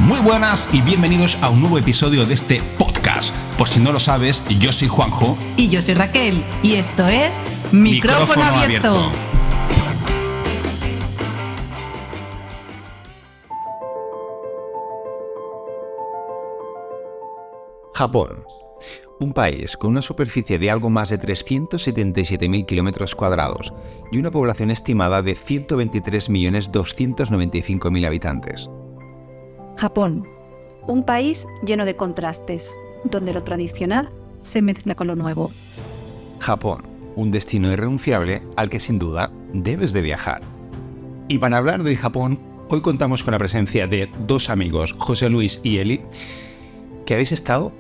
Muy buenas y bienvenidos a un nuevo episodio de este podcast. Por si no lo sabes, yo soy Juanjo. Y yo soy Raquel. Y esto es Micrófono Abierto. Japón. Un país con una superficie de algo más de 377.000 kilómetros cuadrados y una población estimada de 123.295.000 habitantes. Japón, un país lleno de contrastes, donde lo tradicional se mezcla con lo nuevo. Japón, un destino irrenunciable al que sin duda debes de viajar. Y para hablar de Japón, hoy contamos con la presencia de dos amigos, José Luis y Eli, que habéis estado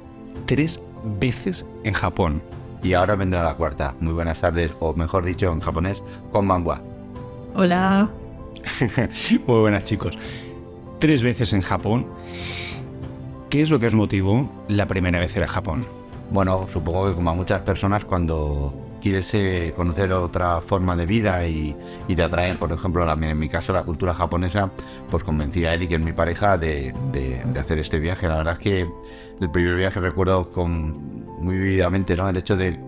3 veces en Japón. Y ahora vendrá la cuarta. Muy buenas tardes, o mejor dicho en japonés, konbanwa. Hola. Muy buenas, chicos. 3 veces en Japón. ¿Qué es lo que os motivó la primera vez ir a Japón? Bueno, supongo que como a muchas personas cuando quieres conocer otra forma de vida y te atraen, por ejemplo, en mi caso la cultura japonesa, pues convencí a Eli, que es mi pareja, de hacer este viaje. La verdad es que el primer viaje recuerdo muy vividamente, ¿no? El hecho de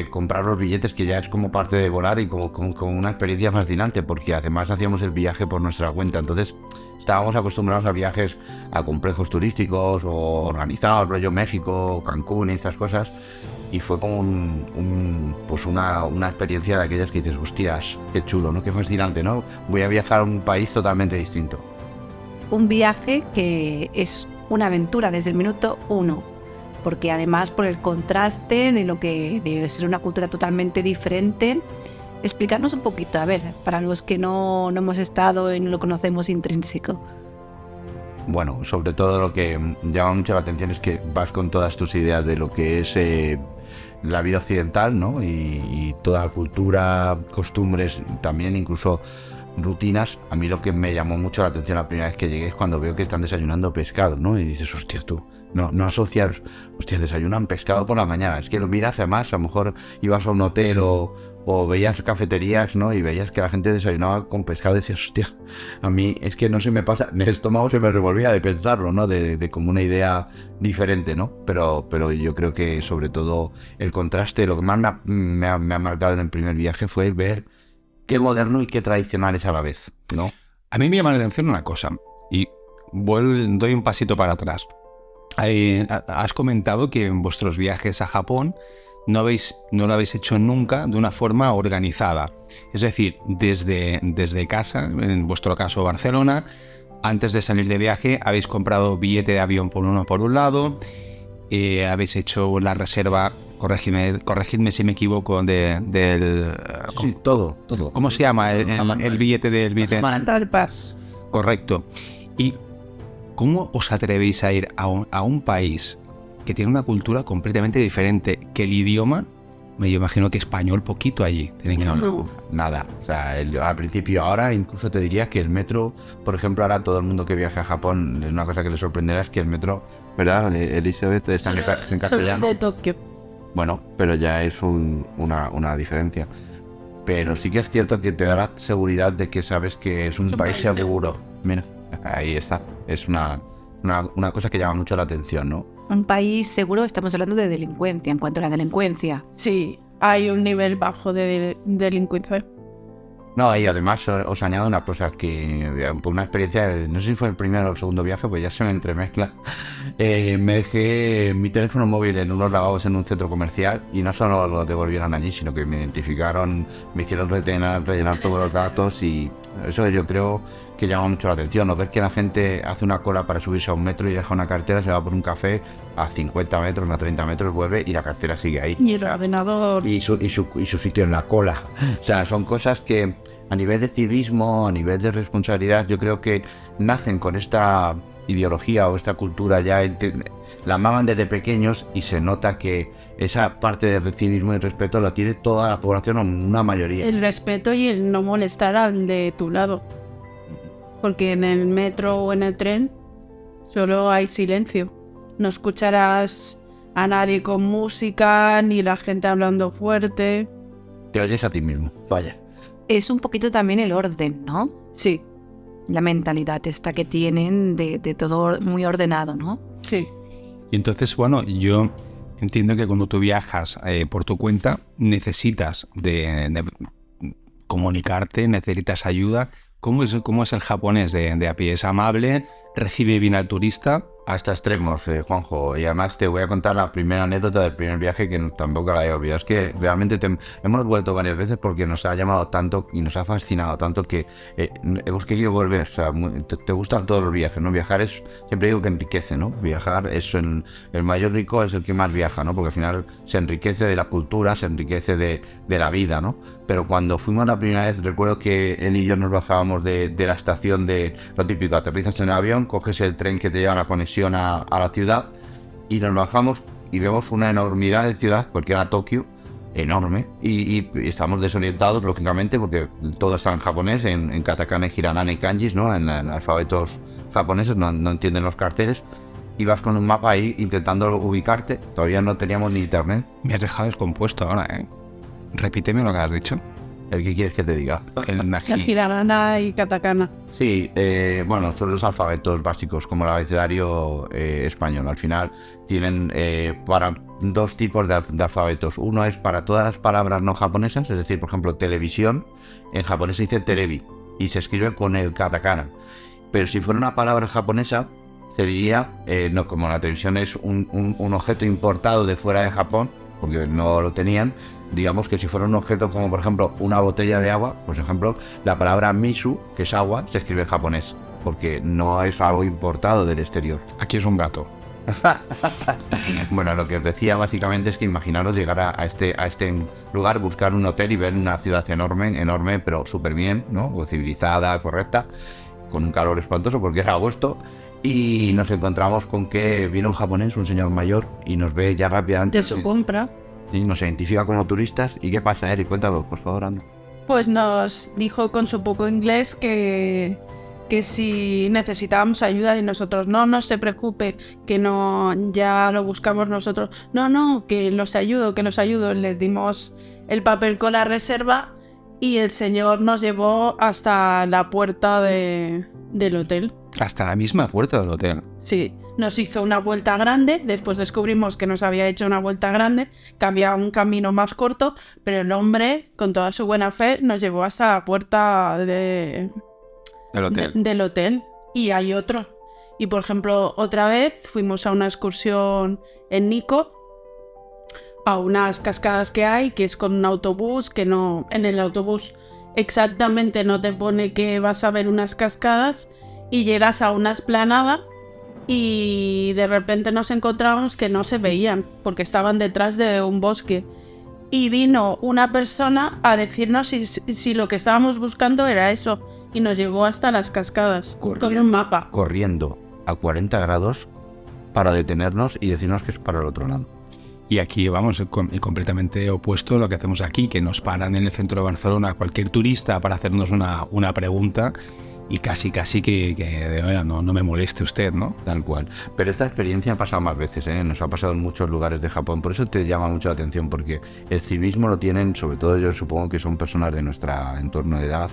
comprar los billetes, que ya es como parte de volar y como una experiencia fascinante, porque además hacíamos el viaje por nuestra cuenta. Entonces estábamos acostumbrados a viajes a complejos turísticos o organizados, rollo México, Cancún y estas cosas, y fue como una experiencia de aquellas que dices, hostias, qué chulo, ¿no? Qué fascinante, ¿no? Voy a viajar a un país totalmente distinto. Un viaje que es una aventura desde el minuto 1, porque además por el contraste de lo que debe ser una cultura totalmente diferente. Explicarnos un poquito, a ver, para los que no hemos estado y no lo conocemos intrínseco. Bueno, sobre todo lo que llama mucho la atención es que vas con todas tus ideas de lo que es la vida occidental, ¿no? Y toda la cultura, costumbres, también incluso rutinas. A mí lo que me llamó mucho la atención la primera vez que llegué es cuando veo que están desayunando pescado, ¿no? Y dices, hostia, tú, no asocias, hostia, desayunan pescado por la mañana. Es que lo miras, además, a lo mejor ibas a un hotel o veías cafeterías, ¿no? Y veías que la gente desayunaba con pescado y decías, hostia, a mí es que no se me pasa, el estómago se me revolvía de pensarlo, ¿no? De como una idea diferente, ¿no? Pero yo creo que sobre todo el contraste, lo que más me ha marcado en el primer viaje fue ver qué moderno y qué tradicional es a la vez, ¿no? A mí me llama la atención una cosa, y doy un pasito para atrás. Has comentado que en vuestros viajes a Japón no lo habéis hecho nunca de una forma organizada. Es decir, desde casa, en vuestro caso Barcelona, antes de salir de viaje habéis comprado billete de avión por un lado, habéis hecho la reserva, corregidme si me equivoco, del... Sí, todo. ¿Cómo se llama el billete del billete? Rental Pass. Correcto. ¿Y cómo os atrevéis a ir a un país que tiene una cultura completamente diferente, que el idioma, yo imagino que español poquito allí tienen que hablar? Nada, o sea, al principio, ahora incluso te diría que el metro, por ejemplo, ahora todo el mundo que viaja a Japón, es una cosa que le sorprenderá, es que el metro, ¿verdad, Elizabeth? Está en castellano. De Tokio. Bueno, pero ya es una diferencia. Pero sí que es cierto que te da la seguridad de que sabes que es un país seguro. Mira, ahí está. Es una cosa que llama mucho la atención, ¿no? Un país seguro, estamos hablando de delincuencia, en cuanto a la delincuencia. Sí, hay un nivel bajo de delincuencia. No, y además os añado una cosa, que por una experiencia, no sé si fue el primero o el segundo viaje, pues ya se me entremezcla. Me dejé mi teléfono móvil en unos lavabos en un centro comercial y no solo lo devolvieron allí, sino que me identificaron, me hicieron rellenar todos los datos, y eso yo creo que llama mucho la atención, ¿no? Ver que la gente hace una cola para subirse a un metro y deja una cartera, se va por un café a 50 metros, a 30 metros, vuelve y la cartera sigue ahí. Y el ordenador. Y su sitio en la cola. O sea, son cosas que a nivel de civismo, a nivel de responsabilidad, yo creo que nacen con esta ideología o esta cultura ya, la amaban desde pequeños, y se nota que esa parte de civismo y respeto la tiene toda la población, o una mayoría. El respeto y el no molestar al de tu lado. Porque en el metro o en el tren solo hay silencio. No escucharás a nadie con música, ni la gente hablando fuerte. Te oyes a ti mismo, vaya. Es un poquito también el orden, ¿no? Sí. la mentalidad esta que tienen de todo muy ordenado, ¿no? Sí. Y entonces, bueno, yo entiendo que cuando tú viajas por tu cuenta, necesitas de comunicarte, necesitas ayuda. ¿Cómo es el japonés de a pie? ¿Es amable? ¿Recibe bien al turista? Hasta extremos, Juanjo. Y además te voy a contar la primera anécdota del primer viaje que tampoco la he olvidado. Es que realmente hemos vuelto varias veces porque nos ha llamado tanto y nos ha fascinado tanto que hemos querido volver. O sea, te gustan todos los viajes, ¿no? Viajar es, siempre digo que enriquece, ¿no? Viajar es el mayor rico, es el que más viaja, ¿no? Porque al final se enriquece de la cultura, se enriquece de la vida, ¿no? Pero cuando fuimos la primera vez, recuerdo que él y yo nos bajábamos de la estación de lo típico, aterrizas en el avión, coges el tren que te lleva a la conexión a la ciudad y nos bajamos y vemos una enormidad de ciudad, porque era Tokio, enorme, y estamos desorientados, lógicamente, porque todo está en japonés, en katakana, hiragana y kanjis, ¿no? En alfabetos japoneses, no entienden los carteles, y vas con un mapa ahí intentando ubicarte. Todavía no teníamos ni internet. Me has dejado descompuesto ahora, ¿eh? Repíteme lo que has dicho. ¿El qué quieres que te diga? El La naji. hiragana y katakana. Sí, bueno, son los alfabetos básicos, como el abecedario español. Al final tienen para dos tipos de alfabetos. Uno es para todas las palabras no japonesas, es decir, por ejemplo, televisión. En japonés se dice terebi y se escribe con el katakana. Pero si fuera una palabra japonesa, se diría, no, como la televisión es un objeto importado de fuera de Japón, porque no lo tenían, digamos que si fuera un objeto como por ejemplo una botella de agua, por ejemplo, la palabra misu, que es agua, se escribe en japonés, porque no es algo importado del exterior. Aquí es un gato. Bueno, lo que os decía básicamente es que imaginaros llegar a este lugar, buscar un hotel y ver una ciudad enorme, pero súper bien, ¿no? O civilizada, correcta, con un calor espantoso porque era agosto. Y nos encontramos con que viene un japonés, un señor mayor, y nos ve ya rápidamente. De su compra. Y nos identifica como turistas. ¿Y qué pasa, Eric? Cuéntalo, por favor, anda. Pues nos dijo con su poco inglés que si necesitábamos ayuda y nosotros no se preocupe, que no, ya lo buscamos nosotros. No, que los ayudo. Les dimos el papel con la reserva y el señor nos llevó hasta la puerta del hotel. Hasta la misma puerta del hotel. Sí, nos hizo una vuelta grande, después descubrimos que nos había hecho una vuelta grande, que había un camino más corto, pero el hombre, con toda su buena fe, nos llevó hasta la puerta Del hotel. del hotel. Y hay otro. Y por ejemplo, otra vez fuimos a una excursión en Nikko, a unas cascadas que hay, que es con un autobús, que no, en el autobús exactamente no te pone que vas a ver unas cascadas, y llegas a una explanada y de repente nos encontramos que no se veían porque estaban detrás de un bosque, y vino una persona a decirnos si lo que estábamos buscando era eso, y nos llevó hasta las cascadas con un mapa. Corriendo a 40 grados para detenernos y decirnos que es para el otro lado. Y aquí vamos completamente opuesto a lo que hacemos aquí, que nos paran en el centro de Barcelona cualquier turista para hacernos una pregunta. Y casi que oiga, no me moleste usted, ¿no? Tal cual. Pero esta experiencia ha pasado más veces, ¿eh? Nos ha pasado en muchos lugares de Japón. Por eso te llama mucho la atención, porque el civismo lo tienen, sobre todo yo supongo que son personas de nuestro entorno de edad.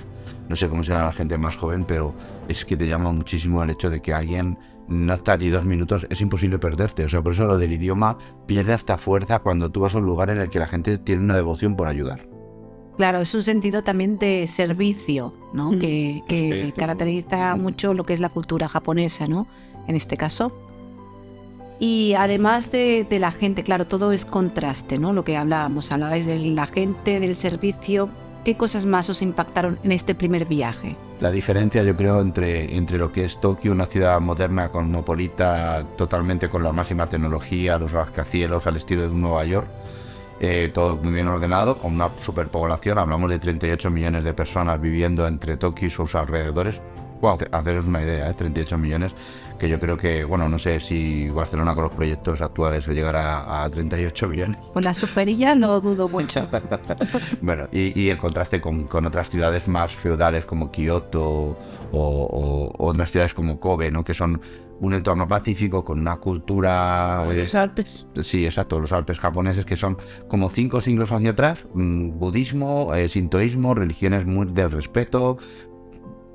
No sé cómo será la gente más joven, pero es que te llama muchísimo el hecho de que alguien no está ni 2 minutos, es imposible perderte. O sea, por eso lo del idioma pierde hasta fuerza cuando tú vas a un lugar en el que la gente tiene una devoción por ayudar. Claro, es un sentido también de servicio, ¿no? Que caracteriza mucho lo que es la cultura japonesa, ¿no? En este caso. Y además de la gente, claro, todo es contraste, ¿no? Lo que hablabais de la gente, del servicio. ¿Qué cosas más os impactaron en este primer viaje? La diferencia, yo creo, entre lo que es Tokio, una ciudad moderna, cosmopolita, totalmente con la máxima tecnología, los rascacielos al estilo de Nueva York, todo muy bien ordenado, con una superpoblación. Hablamos de 38 millones de personas viviendo entre Tokio y sus alrededores. Wow. Haceros una idea, 38 millones, que yo creo que, bueno, no sé si Barcelona con los proyectos actuales llegará a 38 millones. Con la superilla no dudo mucho. Bueno, y el contraste con otras ciudades más feudales como Kioto o otras ciudades como Kobe, ¿no? Que son un entorno pacífico con una cultura... Los Alpes. Sí, exacto, los Alpes japoneses, que son como 5 siglos hacia atrás, budismo, sintoísmo, religiones muy del respeto,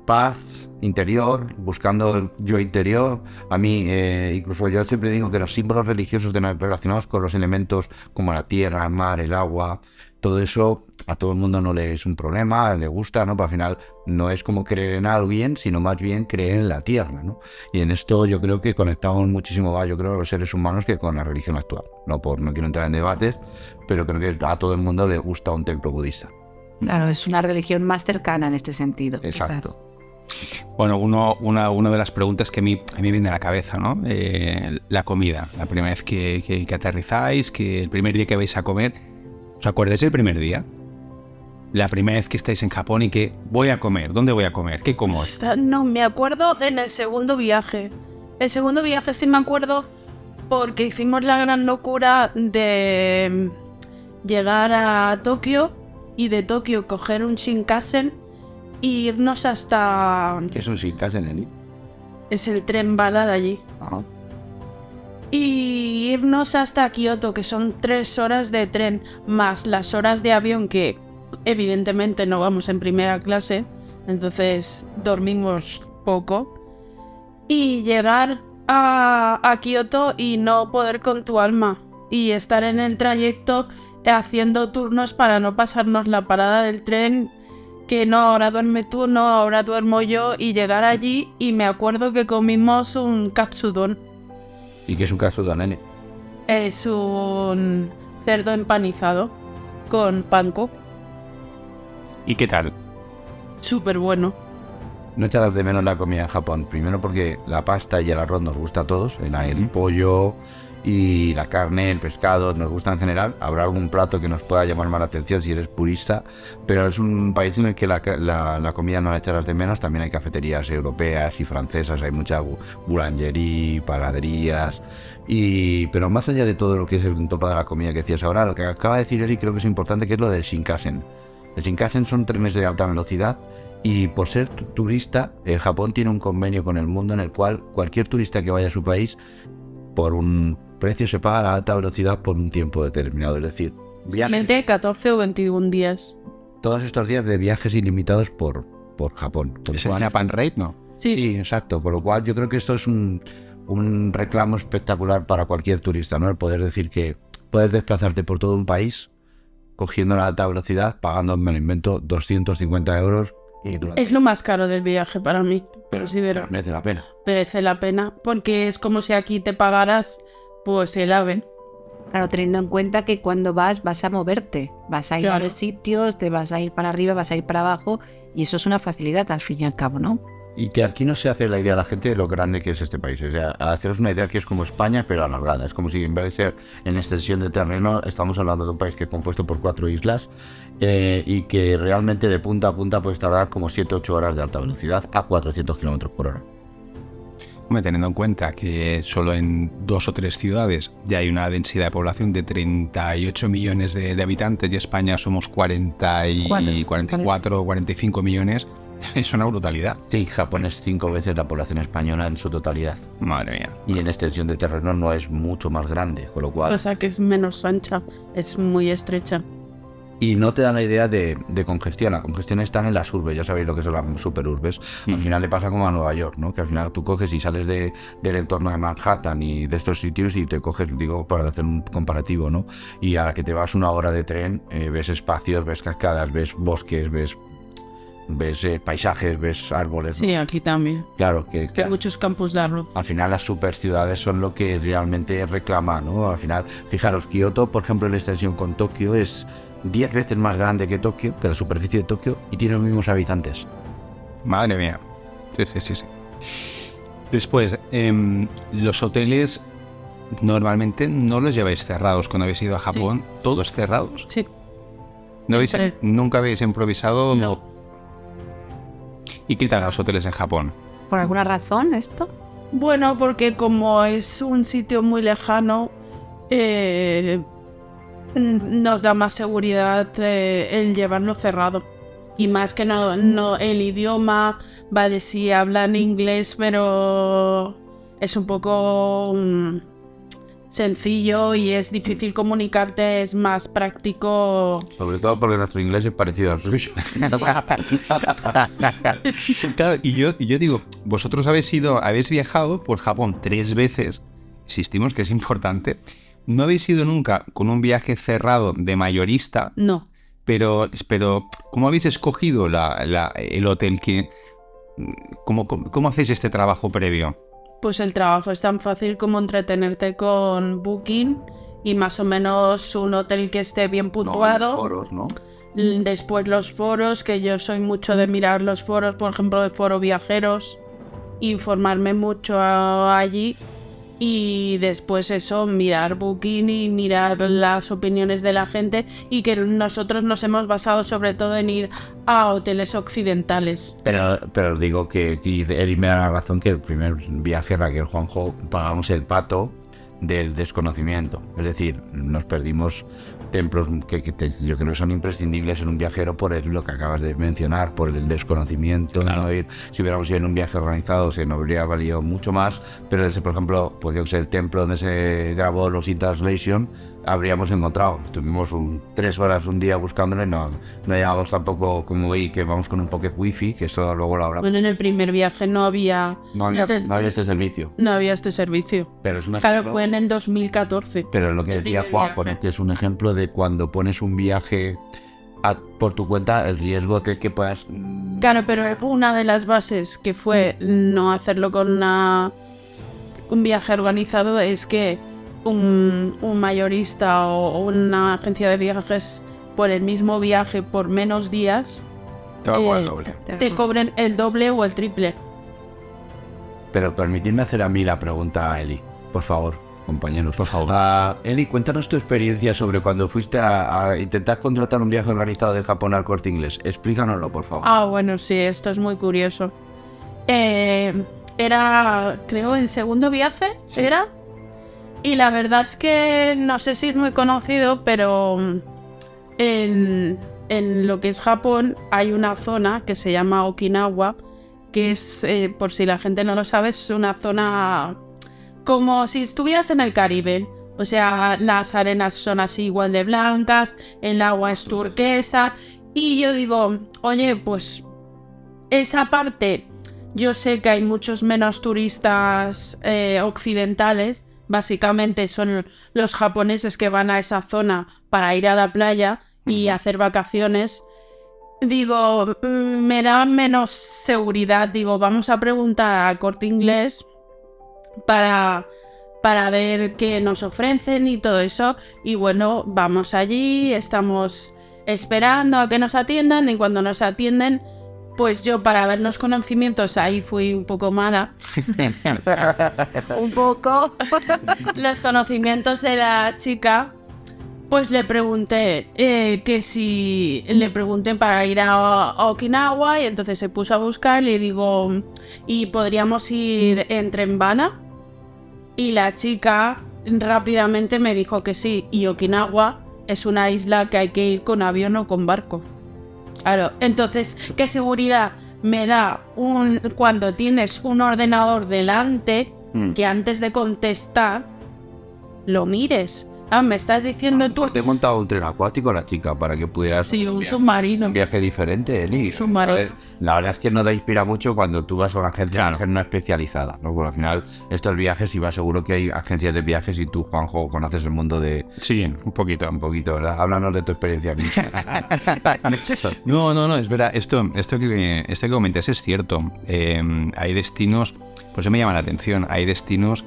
paz interior, buscando el yo interior. A mí, incluso yo siempre digo que los símbolos religiosos relacionados con los elementos como la tierra, el mar, el agua, todo eso a todo el mundo no le es un problema, le gusta, ¿no? Pero al final no es como creer en alguien, sino más bien creer en la tierra, ¿no? Y en esto yo creo que conectamos muchísimo más, yo creo, los seres humanos que con la religión actual. No quiero entrar en debates, pero creo que a todo el mundo le gusta un templo budista. Claro, es una religión más cercana en este sentido. Exacto. Quizás. Bueno, una de las preguntas que a mí me viene a la cabeza, ¿no? La comida. La primera vez que aterrizáis, que el primer día que vais a comer, ¿os acordáis del primer día? La primera vez que estáis en Japón y que voy a comer. ¿Dónde voy a comer? ¿Qué como? No, me acuerdo en el segundo viaje. El segundo viaje sí me acuerdo porque hicimos la gran locura de llegar a Tokio y de Tokio coger un Shinkansen e irnos hasta... ¿Qué es un Shinkansen, Eli? Es el tren bala de allí. Ajá. Y irnos hasta Kioto, que son 3 horas de tren, más las horas de avión que evidentemente no vamos en primera clase, entonces dormimos poco. Y llegar a Kioto y no poder con tu alma. Y estar en el trayecto haciendo turnos para no pasarnos la parada del tren, que no, ahora duerme tú, no, ahora duermo yo. Y llegar allí y me acuerdo que comimos un katsudon. ¿Y qué es un katsudon, nene? Es un cerdo empanizado con panko. ¿Y qué tal? Súper bueno. No echarás de menos la comida en Japón. Primero porque la pasta y el arroz nos gusta a todos. El pollo y la carne, el pescado, nos gusta en general. Habrá algún plato que nos pueda llamar más la atención si eres purista. Pero es un país en el que la comida no la echarás de menos. También hay cafeterías europeas y francesas. Hay mucha boulangerie, panaderías. Pero más allá de todo lo que es el entorno de la comida que decías ahora, lo que acaba de decir Eri creo que es importante, que es lo del Shinkansen. El Shinkansen son trenes de alta velocidad y por ser turista, Japón tiene un convenio con el mundo en el cual cualquier turista que vaya a su país, por un precio se paga la alta velocidad por un tiempo determinado. Es decir, viajes 14 o 21 días. Todos estos días de viajes ilimitados por Japón. ¿Es el Japan Rail, no? Sí, exacto. Por lo cual yo creo que esto es un reclamo espectacular para cualquier turista, ¿no? El poder decir que puedes desplazarte por todo un país cogiendo la alta velocidad, pagando, me lo invento, 250 euros. Es lo más caro del viaje para mí, pero considero. Merece la pena. Merece la pena, porque es como si aquí te pagaras pues el AVE. Claro, teniendo en cuenta que cuando vas a moverte, vas a ir a los sitios, te vas a ir para arriba, vas a ir para abajo, y eso es una facilidad al fin y al cabo, ¿no? Y que aquí no se hace la idea a la gente de lo grande que es este país. O sea, haceros una idea que es como España, pero alargada. Es como si en vez de ser en extensión de terreno, estamos hablando de un país que es compuesto por 4 islas y que realmente de punta a punta puedes tardar como 7-8 horas de alta velocidad a 400 kilómetros por hora. Teniendo en cuenta que solo en 2 o 3 ciudades ya hay una densidad de población de 38 millones de habitantes y España somos 44 o 45 millones, es una brutalidad. Sí, Japón es 5 veces la población española en su totalidad. Madre mía. Y en extensión de terreno no es mucho más grande, con lo cual... O sea que es menos ancha, es muy estrecha. Y no te dan la idea de congestión. La congestión está en las urbes, ya sabéis lo que son las superurbes. Al final le pasa como a Nueva York, ¿no? Que al final tú coges y sales del entorno de Manhattan y de estos sitios y te coges, digo, para hacer un comparativo, ¿no? Y a la que te vas 1 hora de tren, ves espacios, ves cascadas, ves bosques, ves paisajes, ves árboles, ¿no? Sí, aquí también. Claro, que Hay muchos campos de arroz. al final las superciudades son lo que realmente reclama, ¿no? Al final, fijaros, Kioto, por ejemplo, en la extensión con Tokio es 10 veces más grande que Tokio, que la superficie de Tokio, y tiene los mismos habitantes. Madre mía. Sí. Después, los hoteles normalmente no los lleváis cerrados cuando habéis ido a Japón. Sí. ¿Todos cerrados? Sí. ¿Nunca habéis improvisado? No. ¿Y qué tal los hoteles en Japón? ¿Por alguna razón esto? Bueno, porque como es un sitio muy lejano, nos da más seguridad el llevarlo cerrado. Y más que no el idioma, vale, sí hablan inglés, pero es un poco... sencillo y es difícil comunicarte, es más práctico. Sobre todo porque nuestro inglés es parecido al suyo. Claro, y yo digo, vosotros habéis viajado por Japón 3 veces, insistimos que es importante, no habéis ido nunca con un viaje cerrado de mayorista, No. pero ¿cómo habéis escogido el hotel? ¿Cómo hacéis este trabajo previo? Pues el trabajo es tan fácil como entretenerte con Booking y más o menos un hotel que esté bien puntuado. Foros, ¿no? Después los foros, que yo soy mucho de mirar los foros, por ejemplo, de Foro Viajeros, informarme mucho allí. Y después eso, mirar Booking y mirar las opiniones de la gente, y que nosotros nos hemos basado sobre todo en ir a hoteles occidentales. Pero digo que Eri me da la razón, que el primer viaje, Raquel, Juanjo, pagamos el pato del desconocimiento. Es decir, nos perdimos templos que yo creo que son imprescindibles en un viajero por lo que acabas de mencionar, por el desconocimiento. Claro. No ir, si hubiéramos ido en un viaje organizado se nos habría valido mucho más, pero ese, por ejemplo, pues yo que sé, el templo donde se grabó Lost in Translation, habríamos encontrado. Estuvimos 3 horas un día buscándolo y no llegamos tampoco, como veis, que vamos con un pocket wifi, que eso luego lo habrá. Bueno, en el primer viaje no había este servicio. no había este servicio. Pero es un Claro, ejemplo. fue en el 2014. Pero lo que decía primer Juan, viaje. bueno, que es un ejemplo de cuando pones un viaje por tu cuenta, el riesgo que puedas... Claro, pero una de las bases que fue no hacerlo con un viaje organizado es que un mayorista o una agencia de viajes por el mismo viaje por menos días Te va a cobrar el doble. te cobren el doble o el triple. Pero permitidme hacer a mí la pregunta a Eli, por favor, compañeros. Por favor. Eli, cuéntanos tu experiencia sobre cuando fuiste a intentar contratar un viaje organizado de Japón al Corte Inglés. Explícanoslo, por favor. Ah, bueno, sí, esto es muy curioso. Era, creo, el segundo viaje, ¿era? Y la verdad es que no sé si es muy conocido, pero en lo que es Japón hay una zona que se llama Okinawa, que es, por si la gente no lo sabe, es una zona como si estuvieras en el Caribe. O sea, las arenas son así igual de blancas, el agua es turquesa. Y yo digo, oye, pues esa parte, yo sé que hay muchos menos turistas occidentales. Básicamente son los japoneses que van a esa zona para ir a la playa y hacer vacaciones. Digo, me da menos seguridad. Digo, vamos a preguntar al Corte Inglés para ver qué nos ofrecen y todo eso. Y bueno, vamos allí, estamos esperando a que nos atiendan, y cuando nos atienden, pues yo, para ver los conocimientos, ahí fui un poco mala. Un poco. Los conocimientos de la chica, pues le pregunté que si le pregunté para ir a Okinawa, y entonces se puso a buscar. Le digo, ¿y podríamos ir en tren bala? Y la chica rápidamente me dijo que sí, y Okinawa es una isla que hay que ir con avión o con barco. Claro, entonces, ¿qué seguridad me da cuando tienes un ordenador delante que antes de contestar lo mires? Ah, me estás diciendo tú... Te he montado un tren acuático a la chica para que pudieras... Sí, un submarino. Un viaje diferente, Eli. Submarino. A ver, la verdad es que no te inspira mucho cuando tú vas a una agencia no especializada, ¿no? Porque al final estos viajes, iba seguro que hay agencias de viajes y tú, Juanjo, conoces el mundo de... Sí, un poquito. Un poquito, ¿verdad? Háblanos de tu experiencia. No, es verdad. Esto que comentas es cierto. Hay destinos, pues eso me llama la atención. Hay destinos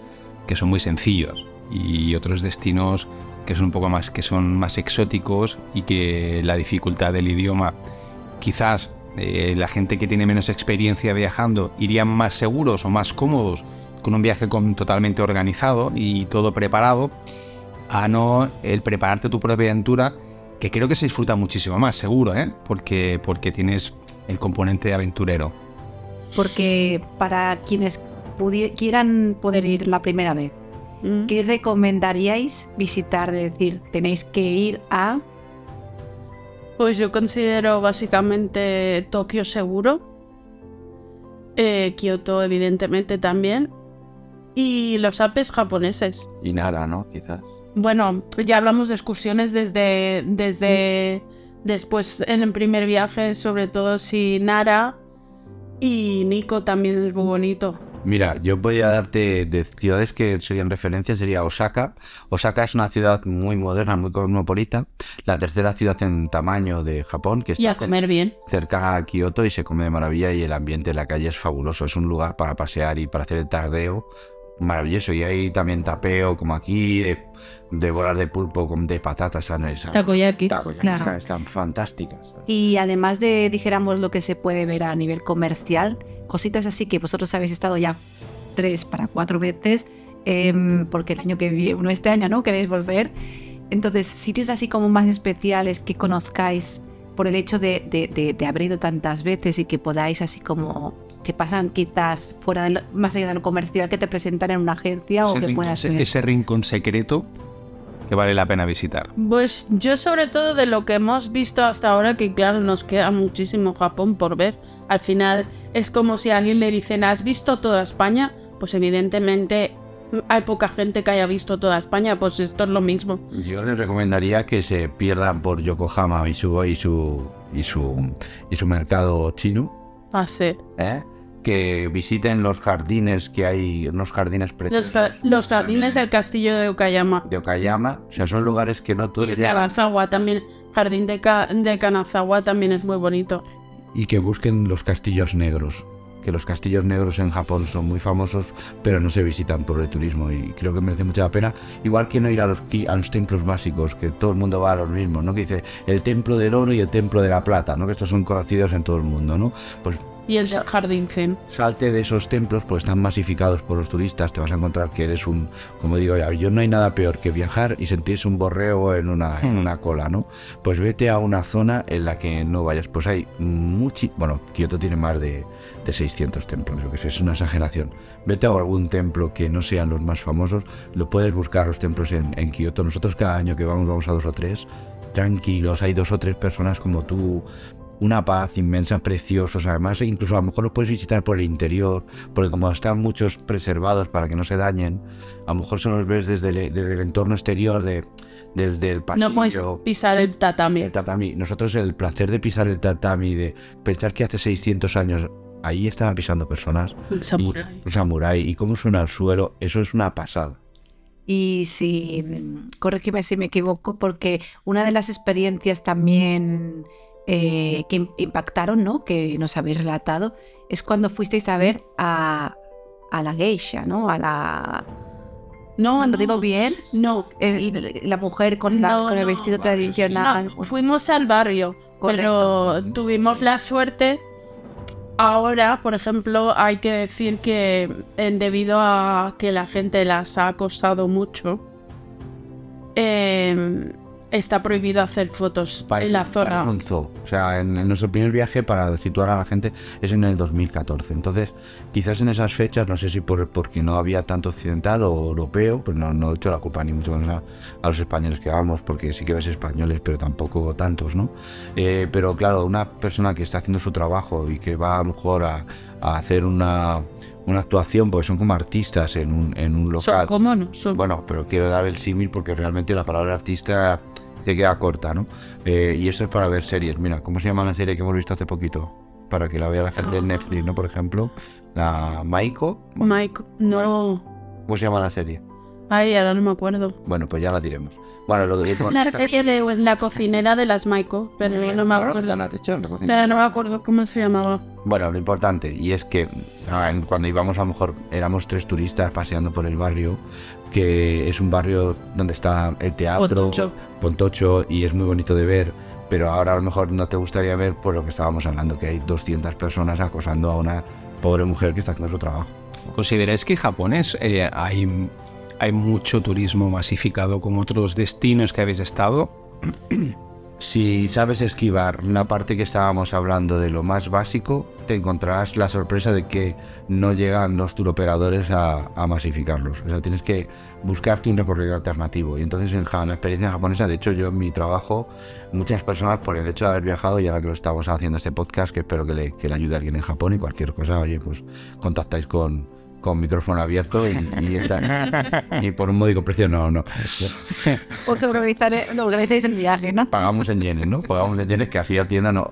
que son muy sencillos y otros destinos que son un poco más, que son más exóticos, y que la dificultad del idioma, quizás la gente que tiene menos experiencia viajando irían más seguros o más cómodos con un viaje totalmente organizado y todo preparado, a no el prepararte tu propia aventura, que creo que se disfruta muchísimo más, seguro, porque tienes el componente aventurero. Porque para quienes quieran poder ir la primera vez, ¿qué recomendaríais visitar? De decir, tenéis que ir a... Pues yo considero básicamente Tokio seguro, Kioto evidentemente también, y los Alpes japoneses. Y Nara, ¿no? Quizás. Bueno, ya hablamos de excursiones desde después en el primer viaje, sobre todo si Nara y Nikko también es muy bonito. Mira, yo podría darte de ciudades que serían referencias, sería Osaka. Osaka es una ciudad muy moderna, muy cosmopolita, la tercera ciudad en tamaño de Japón, que Y a está comer bien. cerca a Kioto y se come de maravilla y el ambiente en la calle es fabuloso. Es un lugar para pasear y para hacer el tardeo maravilloso. Y hay también tapeo, como aquí, de bolas de pulpo, de patatas. Takoyaki. Claro. Están fantásticas. Y además de, dijéramos, lo que se puede ver a nivel comercial, cositas así que vosotros habéis estado ya 3 para 4 veces, porque el año que viene, no este año, ¿no? Queréis volver. Entonces, sitios así como más especiales que conozcáis por el hecho de haber ido tantas veces y que podáis así como que pasan quizás fuera de más allá de lo comercial, que te presentan en una agencia o que puedas ver. Ese rincón secreto que vale la pena visitar. Pues yo sobre todo de lo que hemos visto hasta ahora, que claro, nos queda muchísimo Japón por ver. Al final es como si a alguien le dicen, ¿has visto toda España? Pues evidentemente hay poca gente que haya visto toda España, pues esto es lo mismo. Yo les recomendaría que se pierdan por Yokohama y su mercado chino. Así. Que visiten los jardines que hay, unos jardines preciosos. Los jardines del castillo de Okayama. De Okayama, o sea, son lugares que no todos llegan. Kanazawa también, jardín de Kanazawa también es muy bonito. Y que busquen los castillos negros, que los castillos negros en Japón son muy famosos, pero no se visitan por el turismo y creo que merece mucha la pena. Igual que no ir a los templos básicos, que todo el mundo va a los mismos, ¿no? Que dice el templo del oro y el templo de la plata, ¿no? Que estos son conocidos en todo el mundo, ¿no? Pues Y el jardín zen. salte de esos templos, pues están masificados por los turistas, te vas a encontrar que eres como digo yo no hay nada peor que viajar y sentirse un borrego en una cola, ¿no? Pues vete a una zona en la que no vayas, pues hay bueno, Kioto tiene más de 600 templos, yo que sé, es una exageración. Vete a algún templo que no sean los más famosos, lo puedes buscar los templos en Kioto. Nosotros cada año que vamos a 2 o 3, tranquilos, hay 2 o 3 personas como tú, una paz inmensa, preciosos. Además, incluso a lo mejor los puedes visitar por el interior, porque como están muchos preservados para que no se dañen, a lo mejor se los ves desde el entorno exterior, desde el pasillo. No puedes pisar el tatami. El tatami. Nosotros el placer de pisar el tatami, de pensar que hace 600 años ahí estaban pisando personas. Un samurái. Un samurái. Y cómo suena el suelo, eso es una pasada. Y si, corrígeme si me equivoco, porque una de las experiencias también que impactaron, ¿no? Que nos habéis relatado, es cuando fuisteis a ver a la geisha, ¿no? No, ¿Lo digo bien? No. La mujer con el vestido tradicional. No, fuimos al barrio, pero tuvimos la suerte. Ahora, por ejemplo, hay que decir que debido a que la gente las ha acosado mucho, está prohibido hacer fotos en la zona. Un zoo. O sea, en nuestro primer viaje, para situar a la gente, es en el 2014. Entonces, quizás en esas fechas, no sé si porque no había tanto occidental o europeo, pues no he hecho la culpa ni mucho menos a los españoles que vamos, porque sí que ves españoles, pero tampoco tantos, ¿no? Pero claro, una persona que está haciendo su trabajo y que va a lo mejor a hacer una actuación, porque son como artistas en un local. ¿Cómo no? Bueno, pero quiero dar el símil porque realmente la palabra artista se queda corta, ¿no? Y eso es para ver series. Mira, ¿cómo se llama la serie que hemos visto hace poquito? Para que la vea la gente en Netflix, ¿no? Por ejemplo, la Maiko. Mike, no. ¿Cómo se llama la serie? Ay, ahora no me acuerdo. Bueno, pues ya la diremos. Bueno, La serie de la cocinera de las Maiko, pero no me acuerdo. Pero no me acuerdo cómo se llamaba. Bueno, lo importante, y es que cuando íbamos, a lo mejor éramos 3 turistas paseando por el barrio, que es un barrio donde está el teatro, Pontocho, y es muy bonito de ver, pero ahora a lo mejor no te gustaría ver por lo que estábamos hablando, que hay 200 personas acosando a una pobre mujer que está haciendo su trabajo. ¿Consideráis que en Japón hay mucho turismo masificado como otros destinos que habéis estado? Si sabes esquivar la parte que estábamos hablando de lo más básico, te encontrarás la sorpresa de que no llegan los turoperadores a masificarlos. O sea, tienes que buscarte un recorrido alternativo. Y entonces en la experiencia japonesa, de hecho yo en mi trabajo, muchas personas por el hecho de haber viajado, y ahora que lo estamos haciendo este podcast, que espero que le ayude a alguien en Japón, y cualquier cosa, oye, pues contactáis con con micrófono abierto y por un módico precio no. Os organizáis el viaje, ¿no? Pagamos en yenes, ¿no? Pagamos en yenes, que así Hacienda no.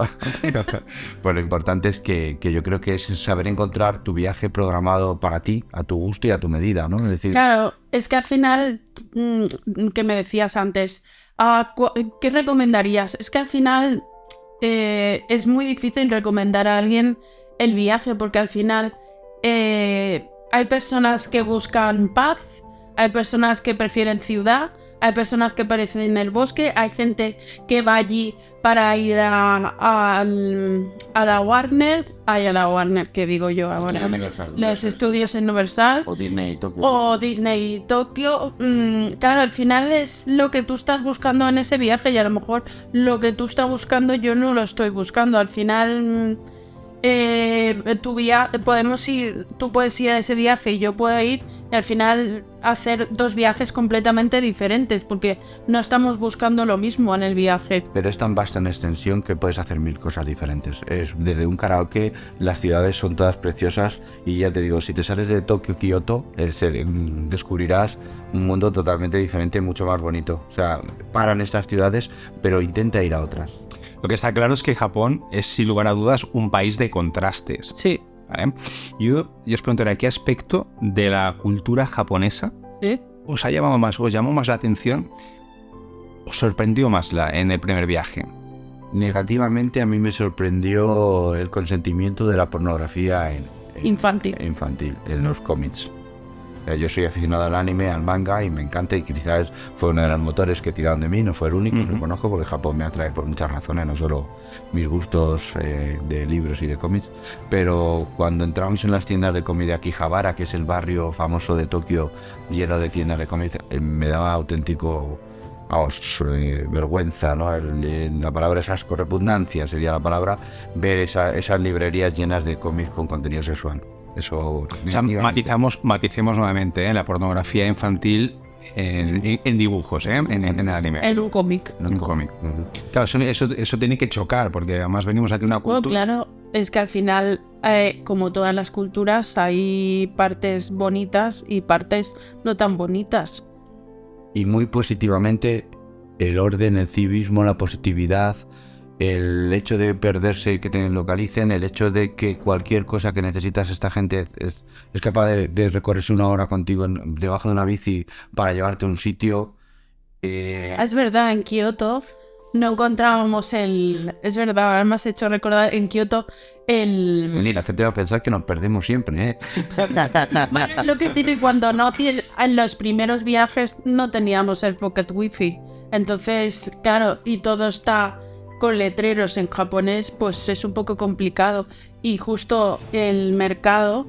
Pues lo importante es que yo creo que es saber encontrar tu viaje programado para ti, a tu gusto y a tu medida, ¿no? Es decir, Claro, es que al final, que me decías antes, ¿qué recomendarías? Es que al final es muy difícil recomendar a alguien el viaje, porque al final hay personas que buscan paz, hay personas que prefieren ciudad, hay personas que prefieren el bosque, hay gente que va allí para ir a la Warner, ¿qué digo yo ahora? Los estudios Universal. O Disney Tokio. O Disney Tokio. Claro, al final es lo que tú estás buscando en ese viaje y a lo mejor lo que tú estás buscando yo no lo estoy buscando. Al final tú puedes ir a ese viaje y yo puedo ir y al final hacer dos viajes completamente diferentes porque no estamos buscando lo mismo en el viaje. Pero es tan vasta en extensión que puedes hacer mil cosas diferentes. Es desde un karaoke, las ciudades son todas preciosas y ya te digo, si te sales de Tokio, Kioto, descubrirás un mundo totalmente diferente, mucho más bonito. O sea, para en estas ciudades, pero intenta ir a otras. Lo que está claro es que Japón es, sin lugar a dudas, un país de contrastes. Sí. ¿Vale? Yo os preguntaría, ¿qué aspecto de la cultura japonesa ¿Sí? os llamó más la atención, os sorprendió más en el primer viaje? Negativamente a mí me sorprendió el consentimiento de la pornografía Infantil. en los cómics. Yo soy aficionado al anime, al manga y me encanta y quizás fue uno de los motores que tiraron de mí, no fue el único, lo conozco porque Japón me atrae por muchas razones, no solo mis gustos de libros y de cómics, pero cuando entramos en las tiendas de cómics de Akihabara, que es el barrio famoso de Tokio lleno de tiendas de cómics, me daba auténtico vergüenza, ¿no? La palabra es asco, repugnancia sería la palabra, ver esas librerías llenas de cómics con contenido sexual. Eso, o sea, maticemos nuevamente la pornografía infantil en dibujos, en el anime. En un cómic. En un cómic. Claro, eso tiene que chocar, porque además venimos aquí a una cultura... Bueno, claro, es que al final, como todas las culturas, hay partes bonitas y partes no tan bonitas. Y muy positivamente, el orden, el civismo, la positividad... El hecho de perderse y que te localicen, el hecho de que cualquier cosa que necesitas, esta gente es capaz de recorrerse una hora contigo debajo de una bici para llevarte a un sitio. Es verdad, en Kioto no encontrábamos es verdad, ahora me has hecho recordar en Kioto Ni la gente va a pensar que nos perdemos siempre, ¿eh? Bueno, es lo que tiene cuando en los primeros viajes no teníamos el Pocket Wi-Fi. Entonces, claro, y todo está... con letreros en japonés, pues es un poco complicado. Y justo el mercado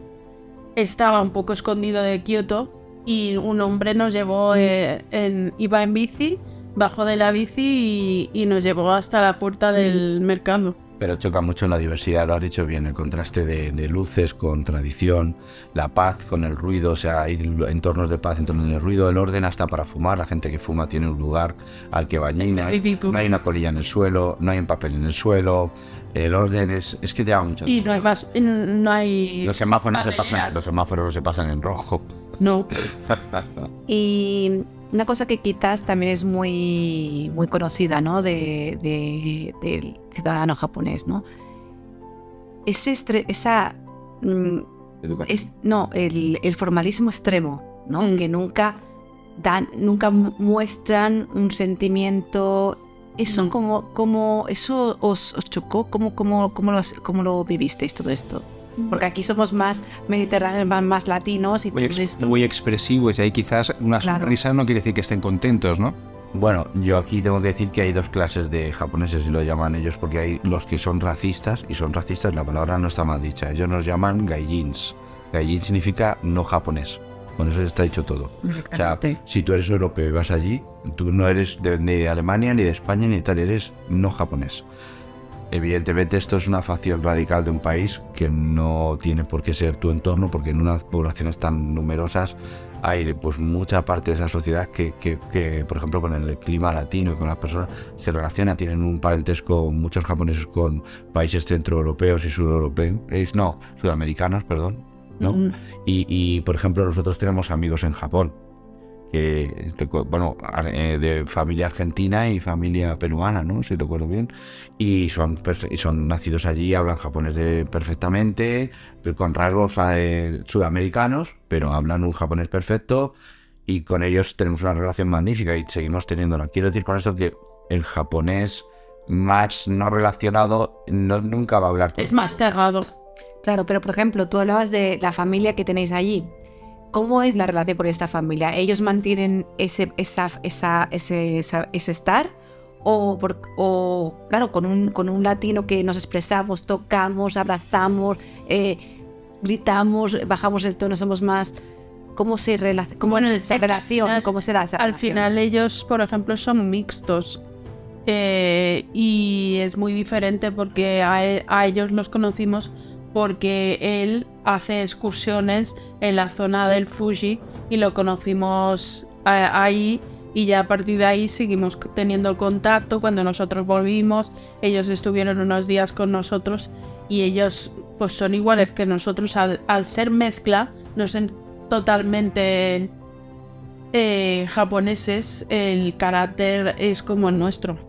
estaba un poco escondido de Kioto y un hombre nos llevó, iba en bici, bajó de la bici y nos llevó hasta la puerta del mercado. Pero choca mucho la diversidad, lo has dicho bien, el contraste de luces con tradición, la paz con el ruido, o sea, hay entornos de paz, entornos de ruido, el orden hasta para fumar, la gente que fuma tiene un lugar al que va allí, no hay una colilla en el suelo, no hay un papel en el suelo, el orden es que te llama mucho. Y no hay los semáforos no se pasan en rojo. No. Y una cosa que quizás también es muy, muy conocida, ¿no? del ciudadano japonés, ¿no? El formalismo extremo, ¿no? Que nunca muestran un sentimiento. Eso, como eso os chocó, ¿cómo lo vivisteis todo esto? Porque aquí somos más mediterráneos, más latinos y todo esto. Muy expresivos y ahí quizás una sonrisa no quiere decir que estén contentos, ¿no? Bueno, yo aquí tengo que decir que hay dos clases de japoneses, y lo llaman ellos, porque hay los que son racistas, y son racistas, la palabra no está mal dicha, ellos nos llaman gaijins. Gaijin significa no japonés, con eso está dicho todo. O sea, si tú eres europeo y vas allí, tú no eres ni de Alemania, ni de España, ni de tal, eres no japonés. Evidentemente esto es una facción radical de un país que no tiene por qué ser tu entorno, porque en unas poblaciones tan numerosas hay pues mucha parte de esa sociedad que por ejemplo con el clima latino y con las personas se relaciona, tienen un parentesco muchos japoneses con países centroeuropeos y sudamericanos, perdón. ¿no? Y, por ejemplo, nosotros tenemos amigos en Japón, bueno, de familia argentina y familia peruana, ¿no? Si recuerdo bien. Y son nacidos allí, hablan japonés perfectamente, con rasgos sudamericanos, pero hablan un japonés perfecto y con ellos tenemos una relación magnífica y seguimos teniéndola. Quiero decir con esto que el japonés más no relacionado nunca va a hablar. Es más cerrado. Claro, pero por ejemplo, tú hablabas de la familia que tenéis allí. ¿Cómo es la relación con esta familia? ¿Ellos mantienen ese estar? O claro, con un latino que nos expresamos, tocamos, abrazamos, gritamos, bajamos el tono, somos más... ¿Cómo se relaciona? ¿Cómo es esa relación? ¿Cómo se da esa Al relación? final ellos, por ejemplo, son mixtos. Y es muy diferente porque a ellos los conocimos porque él hace excursiones en la zona del Fuji y lo conocimos ahí, y ya a partir de ahí seguimos teniendo el contacto. Cuando nosotros volvimos, ellos estuvieron unos días con nosotros y ellos pues son iguales que nosotros. Al ser mezcla, no son totalmente japoneses, el carácter es como el nuestro.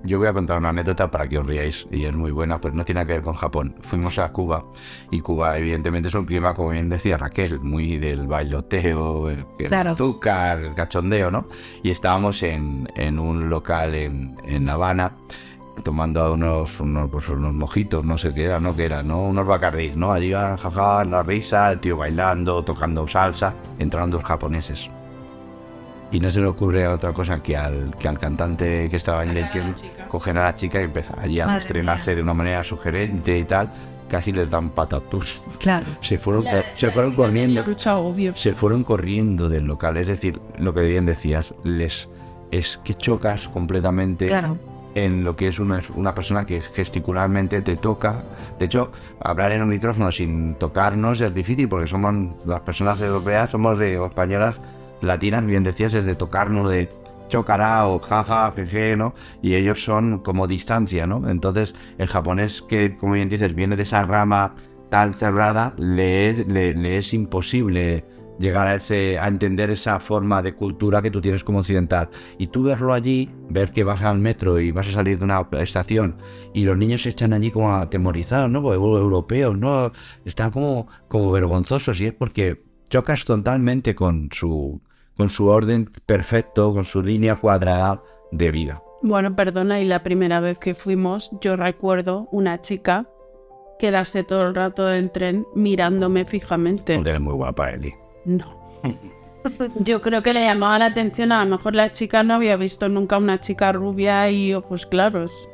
Yo voy a contar una anécdota para que os riáis, y es muy buena, pero no tiene nada que ver con Japón. Fuimos a Cuba, y Cuba evidentemente es un clima, como bien decía Raquel, muy del bailoteo, el Claro. azúcar, el cachondeo, ¿no? Y estábamos en un local en La Habana, tomando unos mojitos, no sé qué era, ¿no? Unos bacardís, ¿no? Allí, jaja, la risa, el tío bailando, tocando salsa, entraron dos japoneses. Y no se le ocurre otra cosa que al cantante que estaba en elección coger a la chica y empezar allí a estrenarse de una manera sugerente y tal. Casi les dan patatus. Claro. Se fueron corriendo. Obvio. Se fueron corriendo del local. Es decir, lo que bien decías, es que chocas completamente. Claro. En lo que es una persona que gesticularmente te toca. De hecho, hablar en un micrófono sin tocarnos es difícil, porque somos las personas europeas, o españolas, latinas, bien decías, es de tocarnos, de chocará o jaja, jeje, ¿no? Y ellos son como distancia, ¿no? Entonces, el japonés, que como bien dices, viene de esa rama tan cerrada, le es imposible llegar a entender esa forma de cultura que tú tienes como occidental. Y tú verlo allí, ver que vas al metro y vas a salir de una estación y los niños se echan allí como atemorizados, ¿no? Porque europeos, ¿no? Están como vergonzosos, y es porque chocas totalmente con su orden perfecto, con su línea cuadrada de vida. Bueno, perdona, y la primera vez que fuimos, yo recuerdo una chica quedarse todo el rato del tren mirándome fijamente. Eres muy guapa, Eli. No. Yo creo que le llamaba la atención. A lo mejor la chica no había visto nunca una chica rubia y ojos claros.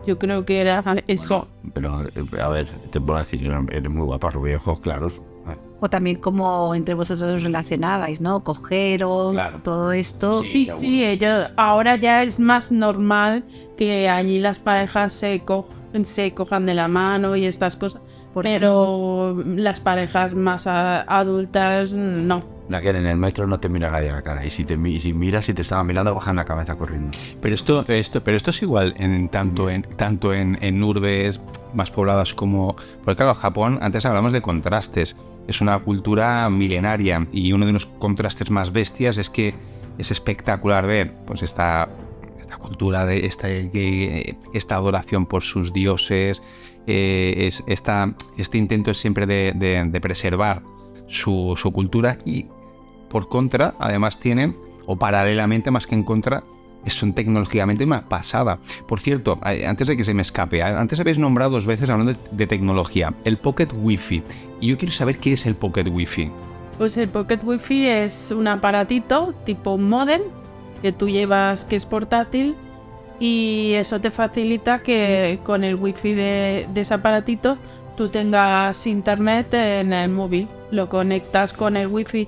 Yo creo que era eso. Bueno, pero, a ver, te puedo decir, eres muy guapa, rubia, ojos claros. O también como entre vosotros os relacionabais, ¿no? Cogeros, Claro. todo esto. Sí, ahora ya es más normal que allí las parejas se cojan de la mano y estas cosas. Pero las parejas más adultas, no. En el metro no te mira nadie a la cara, y si miras, si te estaban mirando, bajan la cabeza corriendo. Pero esto es igual tanto en urbes más pobladas como... Porque claro, Japón, antes hablamos de contrastes, es una cultura milenaria, y uno de los contrastes más bestias es que es espectacular ver pues esta cultura de esta adoración por sus dioses, este intento siempre de preservar su cultura, y por contra, además tienen, o paralelamente más que en contra, son tecnológicamente una pasada. Por cierto, antes de que se me escape, antes habéis nombrado 2 veces, hablando de tecnología, el Pocket Wi-Fi. Y yo quiero saber qué es el Pocket Wi-Fi. Pues el Pocket Wi-Fi es un aparatito tipo modem que tú llevas, que es portátil, y eso te facilita que con el Wi-Fi de ese aparatito tú tengas internet en el móvil. Lo conectas con el Wi-Fi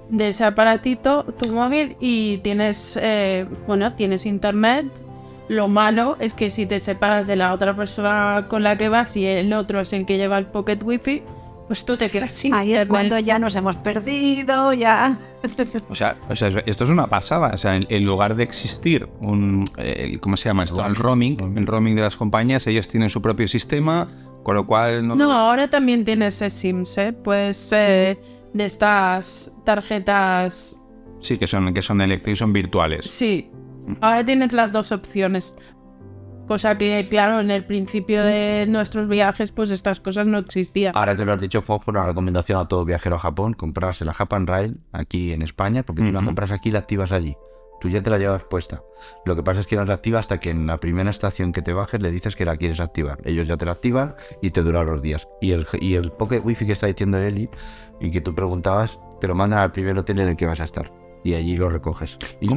de ese aparatito, tu móvil, y tienes internet. Lo malo es que si te separas de la otra persona con la que vas y el otro es el que lleva el Pocket Wi-Fi, pues tú te quedas sin Ahí internet. es cuando ya nos hemos perdido, ya. O sea, esto es una pasada. O sea, en lugar de existir ¿cómo se llama esto? El roaming de las compañías, ellos tienen su propio sistema, Con lo cual No, ahora también tienes eSIMs, ¿eh? Pues de estas tarjetas... Sí, que son eléctricas y son virtuales. Sí, ahora tienes las dos opciones. Cosa que, claro, en el principio de nuestros viajes, pues estas cosas no existían. Ahora que lo has dicho, fue una recomendación a todo viajero a Japón, comprarse la Japan Rail aquí en España, porque tú la compras aquí y la activas allí. Tú ya te la llevas puesta. Lo que pasa es que no la activas hasta que en la primera estación que te bajes le dices que la quieres activar. Ellos ya te la activan y te dura los días. Y el Pocket Wi-Fi que está diciendo Eli y que tú preguntabas, te lo mandan al primer hotel en el que vas a estar. Y allí lo recoges. Y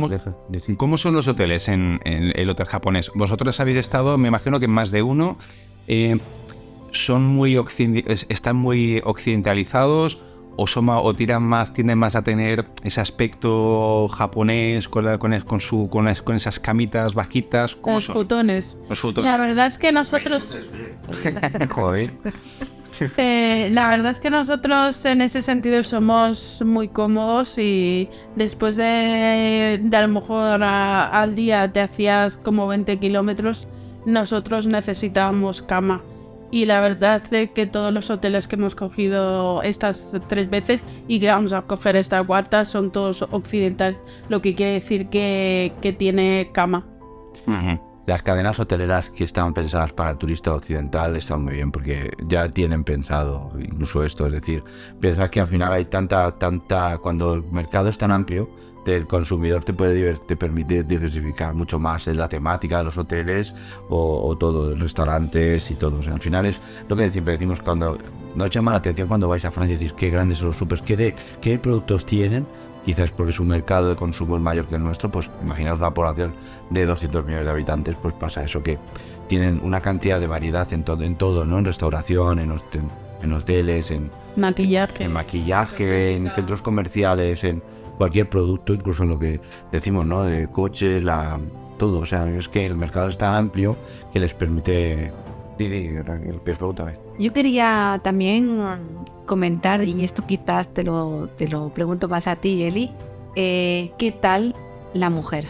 ¿Cómo son los hoteles en el hotel japonés? Vosotros habéis estado, me imagino que en más de uno. ¿Están muy occidentalizados o tienden más a tener ese aspecto japonés con esas camitas bajitas? ¿Cómo Los son? futones. Los futones. La verdad es que nosotros... Joder. La verdad es que nosotros en ese sentido somos muy cómodos y después de a lo mejor al día te hacías como 20 kilómetros, nosotros necesitábamos cama. Y la verdad es que todos los hoteles que hemos cogido estas 3 veces y que vamos a coger esta 4ª son todos occidentales, lo que quiere decir que tiene cama. Uh-huh. Las cadenas hoteleras que están pensadas para el turista occidental están muy bien porque ya tienen pensado incluso esto. Es decir, piensas que al final hay tanta... Cuando el mercado es tan amplio, el consumidor te permite diversificar mucho más en la temática de los hoteles o todo, restaurantes y todo. O sea, al final es lo que siempre decimos cuando nos llama la atención cuando vais a Francia y decís qué grandes son los supers, qué productos tienen. Quizás porque su mercado de consumo es mayor que el nuestro, pues imaginaos una población de 200 millones de habitantes, pues pasa eso, que tienen una cantidad de variedad en todo, ¿no? En restauración, en hoteles, en maquillaje, en centros comerciales, en cualquier producto, incluso en lo que decimos, ¿no? De coches, todo. O sea, es que el mercado es tan amplio que les permite... Pregúntame. Yo quería también comentar, y esto quizás te lo pregunto más a ti, Eli, ¿qué tal la mujer?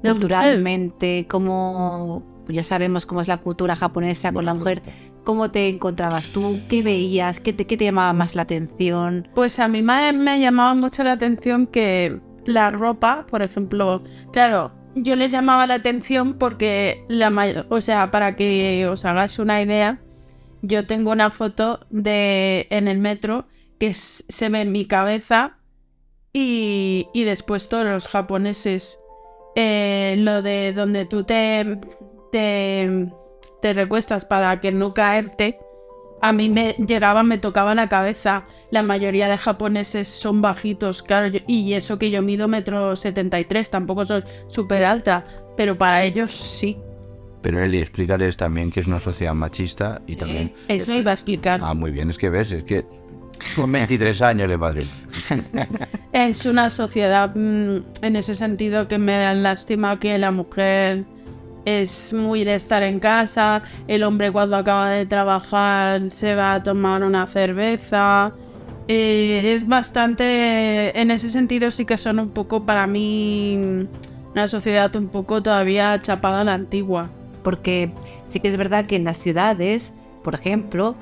Culturalmente, ¿cómo, ya sabemos cómo es la cultura japonesa con la mujer? ¿Cómo te encontrabas tú? ¿Qué veías? ¿Qué te llamaba más la atención? Pues a mí me llamaba mucho la atención que la ropa, por ejemplo, claro, yo les llamaba la atención porque para que os hagáis una idea, yo tengo una foto en el metro que se ve mi cabeza y después todos los japoneses, lo de donde tú te recuestas para que no caerte, a mí me tocaba la cabeza. La mayoría de japoneses son bajitos, claro, y eso que yo mido 1,73 m, tampoco soy súper alta, pero para ellos sí. Pero Eli, explícales también que es una sociedad machista y Sí, también... eso iba a explicar. Ah, muy bien, es que con 23 años de Madrid. Es una sociedad en ese sentido que me da lástima que la mujer es muy de estar en casa, el hombre cuando acaba de trabajar se va a tomar una cerveza. Es bastante, en ese sentido sí que son un poco para mí una sociedad un poco todavía chapada a la antigua. Porque sí que es verdad que en las ciudades, por ejemplo,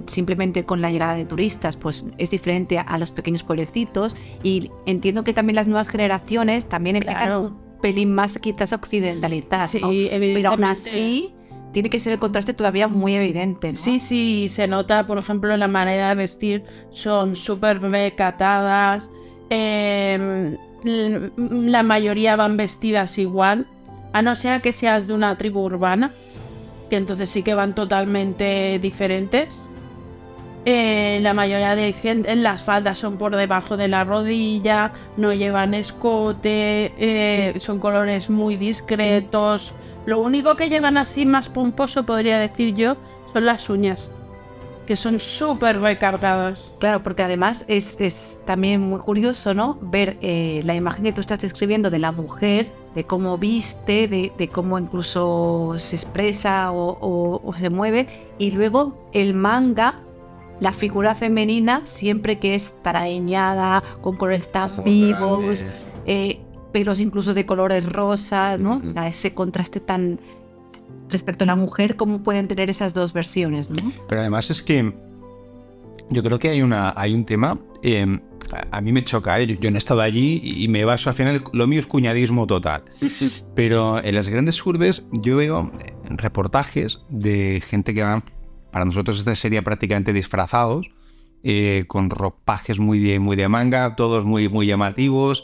simplemente con la llegada de turistas, pues es diferente a los pequeños pueblecitos, y entiendo que también las nuevas generaciones también empiezan un pelín más quizás occidentalizar, Sí, ¿no? evidentemente. Pero aún así tiene que ser el contraste todavía muy evidente, ¿no? Sí, se nota, por ejemplo, la manera de vestir, son súper recatadas, la mayoría van vestidas igual, a no ser que seas de una tribu urbana, que entonces sí que van totalmente diferentes. La mayoría de gente, las faldas son por debajo de la rodilla, no llevan escote, son colores muy discretos. Lo único que llevan así más pomposo, podría decir yo, son las uñas, que son súper recargadas. Claro, porque además es también muy curioso, ¿no? Ver la imagen que tú estás describiendo de la mujer, de cómo viste, de cómo incluso se expresa o se mueve, y luego el manga, la figura femenina, siempre que es tarañada, con colores tan vivos, pelos incluso de colores rosas, ¿no? O sea, ese contraste tan respecto a la mujer, cómo pueden tener esas dos versiones, ¿no? Pero además es que yo creo que hay un tema, a mí me choca, yo no he estado allí y me baso al final, lo mío es cuñadismo total. Pero en las grandes urbes yo veo reportajes de gente que va, para nosotros esto sería prácticamente disfrazados, con ropajes muy de manga, todos muy llamativos,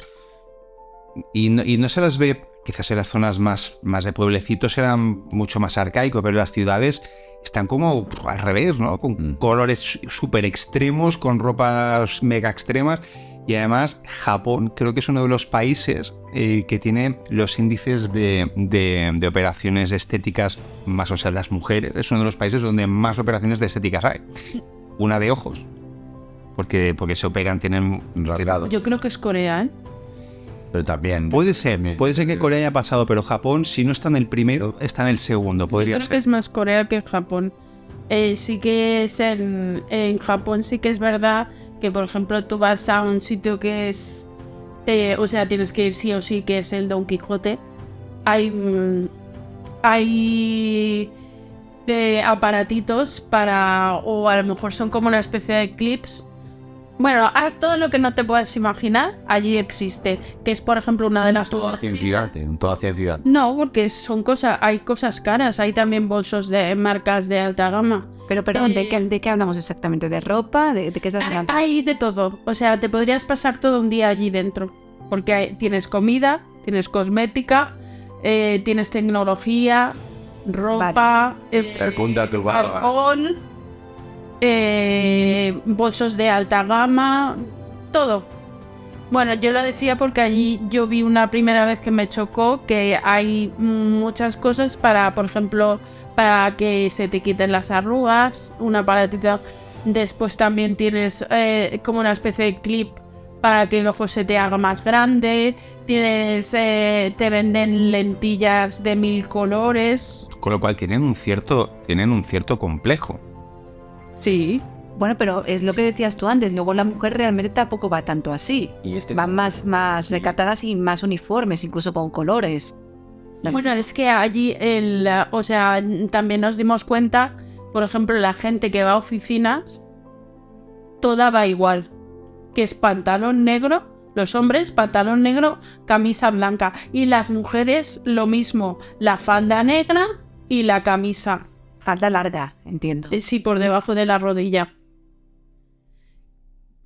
y no se las ve, quizás en las zonas más de pueblecitos eran mucho más arcaicos, pero en las ciudades están como al revés, ¿no? Con colores súper extremos, con ropas mega extremas. Y además Japón creo que es uno de los países que tiene los índices de operaciones estéticas más, o sea, las mujeres, es uno de los países donde más operaciones de estéticas hay. Una de ojos, porque se operan, tienen retirado. Yo creo que es Corea, ¿eh? Pero también... Puede ser que Corea haya pasado, pero Japón, si no está en el primero, está en el segundo, podría Yo creo ser. que es más Corea que Japón. Sí que es en Japón, sí que es verdad que, por ejemplo, tú vas a un sitio que es... o sea, tienes que ir sí o sí, que es el Don Quijote. Hay aparatitos para... o a lo mejor son como una especie de clips. Bueno, todo lo que no te puedas imaginar, allí existe. Que es, por ejemplo, una de las Todo hacia el gigante, todo hacia el gigante. No, porque hay cosas caras. Hay también bolsos de marcas de alta gama. Pero ¿de qué hablamos exactamente? ¿De ropa? ¿De qué estás hablando? Hay de todo. O sea, te podrías pasar todo un día allí dentro. Porque tienes comida, tienes cosmética, tienes tecnología, ropa, alcohol, bolsos de alta gama, todo. Bueno, yo lo decía porque allí yo vi una primera vez que me chocó que hay muchas cosas para, por ejemplo, para que se te quiten las arrugas, un aparatito. Después también tienes como una especie de clip para que el ojo se te haga más grande. Tienes, te venden lentillas de 1000 colores. Con lo cual tienen un cierto complejo. Sí. Bueno, pero es lo que decías tú antes, luego la mujer realmente tampoco va tanto así. Van más recatadas y más uniformes, incluso con colores. Bueno, es que allí, o sea, también nos dimos cuenta, por ejemplo, la gente que va a oficinas, toda va igual. Que es pantalón negro, los hombres, pantalón negro, camisa blanca. Y las mujeres, lo mismo, la falda negra y la camisa. Falda larga, entiendo. Sí, por debajo de la rodilla.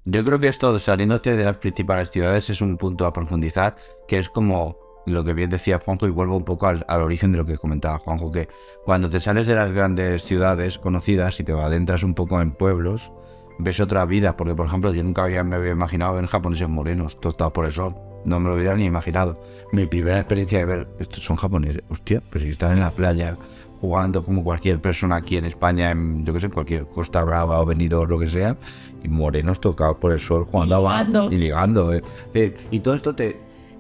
Yo creo que esto, saliéndote de las principales ciudades, es un punto a profundizar, que es como lo que bien decía Juanjo, y vuelvo un poco al origen de lo que comentaba Juanjo, que cuando te sales de las grandes ciudades conocidas y te adentras un poco en pueblos, ves otra vida, porque por ejemplo yo nunca me había imaginado ver japoneses morenos, tostados por el sol, no me lo hubiera ni imaginado. Mi primera experiencia de ver, estos son japoneses, hostia, pero si están en la playa jugando como cualquier persona aquí en España, yo que sé, en cualquier Costa Brava o Benidorm, lo que sea, y morenos tocados por el sol, jugando y ligando. Y todo esto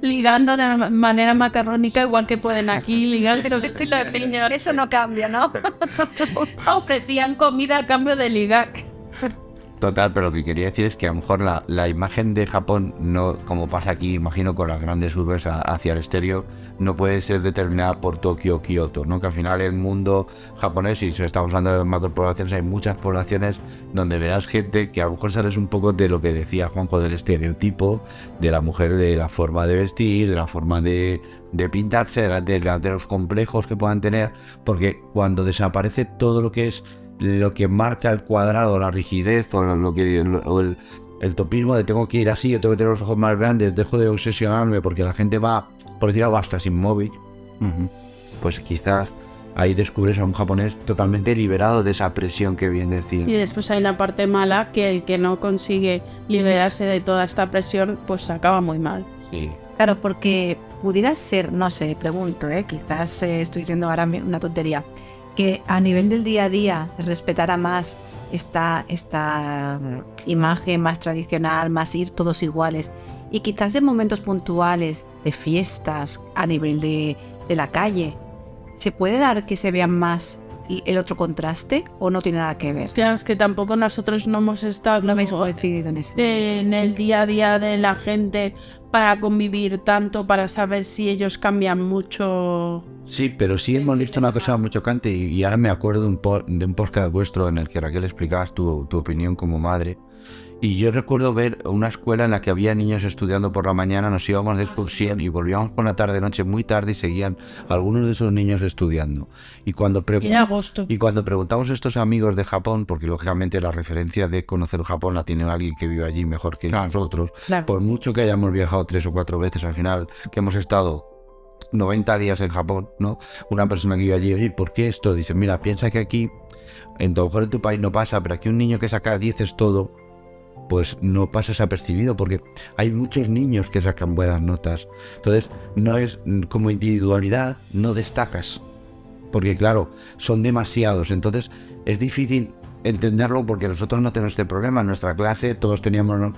ligando de manera macarrónica, igual que pueden aquí ligar, creo que los niños. Eso no cambia, ¿no? Ofrecían comida a cambio de ligar. Total, pero lo que quería decir es que a lo mejor la imagen de Japón, no como pasa aquí, imagino, con las grandes urbes hacia el exterior, no puede ser determinada por Tokio o Kioto, ¿no? Que al final el mundo japonés, y si estamos hablando de macropoblaciones, hay muchas poblaciones donde verás gente que a lo mejor sales un poco de lo que decía Juanjo, del estereotipo de la mujer, de la forma de vestir, de la forma de pintarse, de los complejos que puedan tener, porque cuando desaparece todo lo que es lo que marca el cuadrado, la rigidez o el topismo de tengo que ir así, yo tengo que tener los ojos más grandes, dejo de obsesionarme porque la gente va, por decir algo, hasta sin móvil, pues quizás ahí descubres a un japonés totalmente liberado de esa presión que bien decía. Y después hay la parte mala, que el que no consigue liberarse de toda esta presión, pues acaba muy mal. Sí. Claro, porque pudiera ser, no sé, pregunto, quizás estoy diciendo ahora una tontería, que a nivel del día a día se respetara más esta imagen más tradicional, más ir todos iguales, y quizás en momentos puntuales de fiestas a nivel de la calle, ¿se puede dar que se vea más el otro contraste o no tiene nada que ver? Claro, es que tampoco nosotros no hemos estado... No habéis coincidido en eso. En el día a día de la gente, para convivir tanto, para saber si ellos cambian mucho. Sí, pero sí hemos visto una cosa muy chocante y ahora me acuerdo de un podcast vuestro en el que Raquel explicabas tu opinión como madre. Y yo recuerdo ver una escuela en la que había niños estudiando por la mañana, nos íbamos de excursión y volvíamos por la tarde-noche muy tarde y seguían algunos de esos niños estudiando. Y cuando agosto. y cuando preguntamos a estos amigos de Japón, porque lógicamente la referencia de conocer Japón la tiene alguien que vive allí mejor que nosotros, por mucho que hayamos viajado 3 o 4 veces al final, que hemos estado 90 días en Japón, ¿no? Una persona que vive allí, oye, ¿por qué esto? Dice, mira, piensa que aquí, a lo mejor en tu país no pasa, pero aquí un niño que saca 10 es todo, pues no pasa desapercibido, porque hay muchos niños que sacan buenas notas. Entonces, no es como individualidad, no destacas, porque claro, son demasiados. Entonces, es difícil entenderlo porque nosotros no tenemos este problema. En nuestra clase todos teníamos,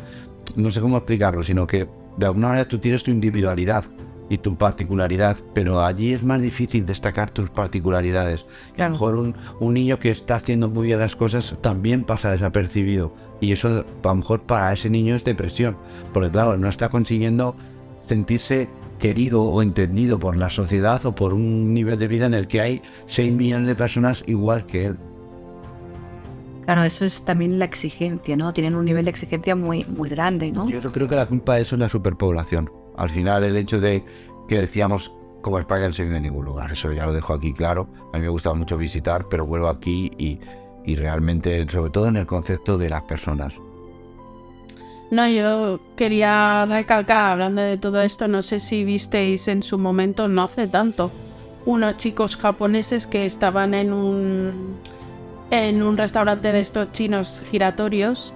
no sé cómo explicarlo, sino que de alguna manera tú tienes tu individualidad y tu particularidad, pero allí es más difícil destacar tus particularidades. A lo mejor un niño que está haciendo muy bien las cosas también pasa desapercibido, y eso a lo mejor para ese niño es depresión, porque claro, no está consiguiendo sentirse querido o entendido por la sociedad o por un nivel de vida en el que hay 6 millones de personas igual que él. Claro, eso es también la exigencia, ¿no? Tienen un nivel de exigencia muy, muy grande, ¿no? Yo creo que la culpa de eso es la superpoblación. Al final, el hecho de que decíamos, como España no se vive en ningún lugar, eso ya lo dejo aquí claro. A mí me gusta mucho visitar, pero vuelvo aquí y realmente, sobre todo en el concepto de las personas. No, yo quería recalcar, hablando de todo esto, no sé si visteis en su momento, no hace tanto, unos chicos japoneses que estaban en un restaurante de estos chinos giratorios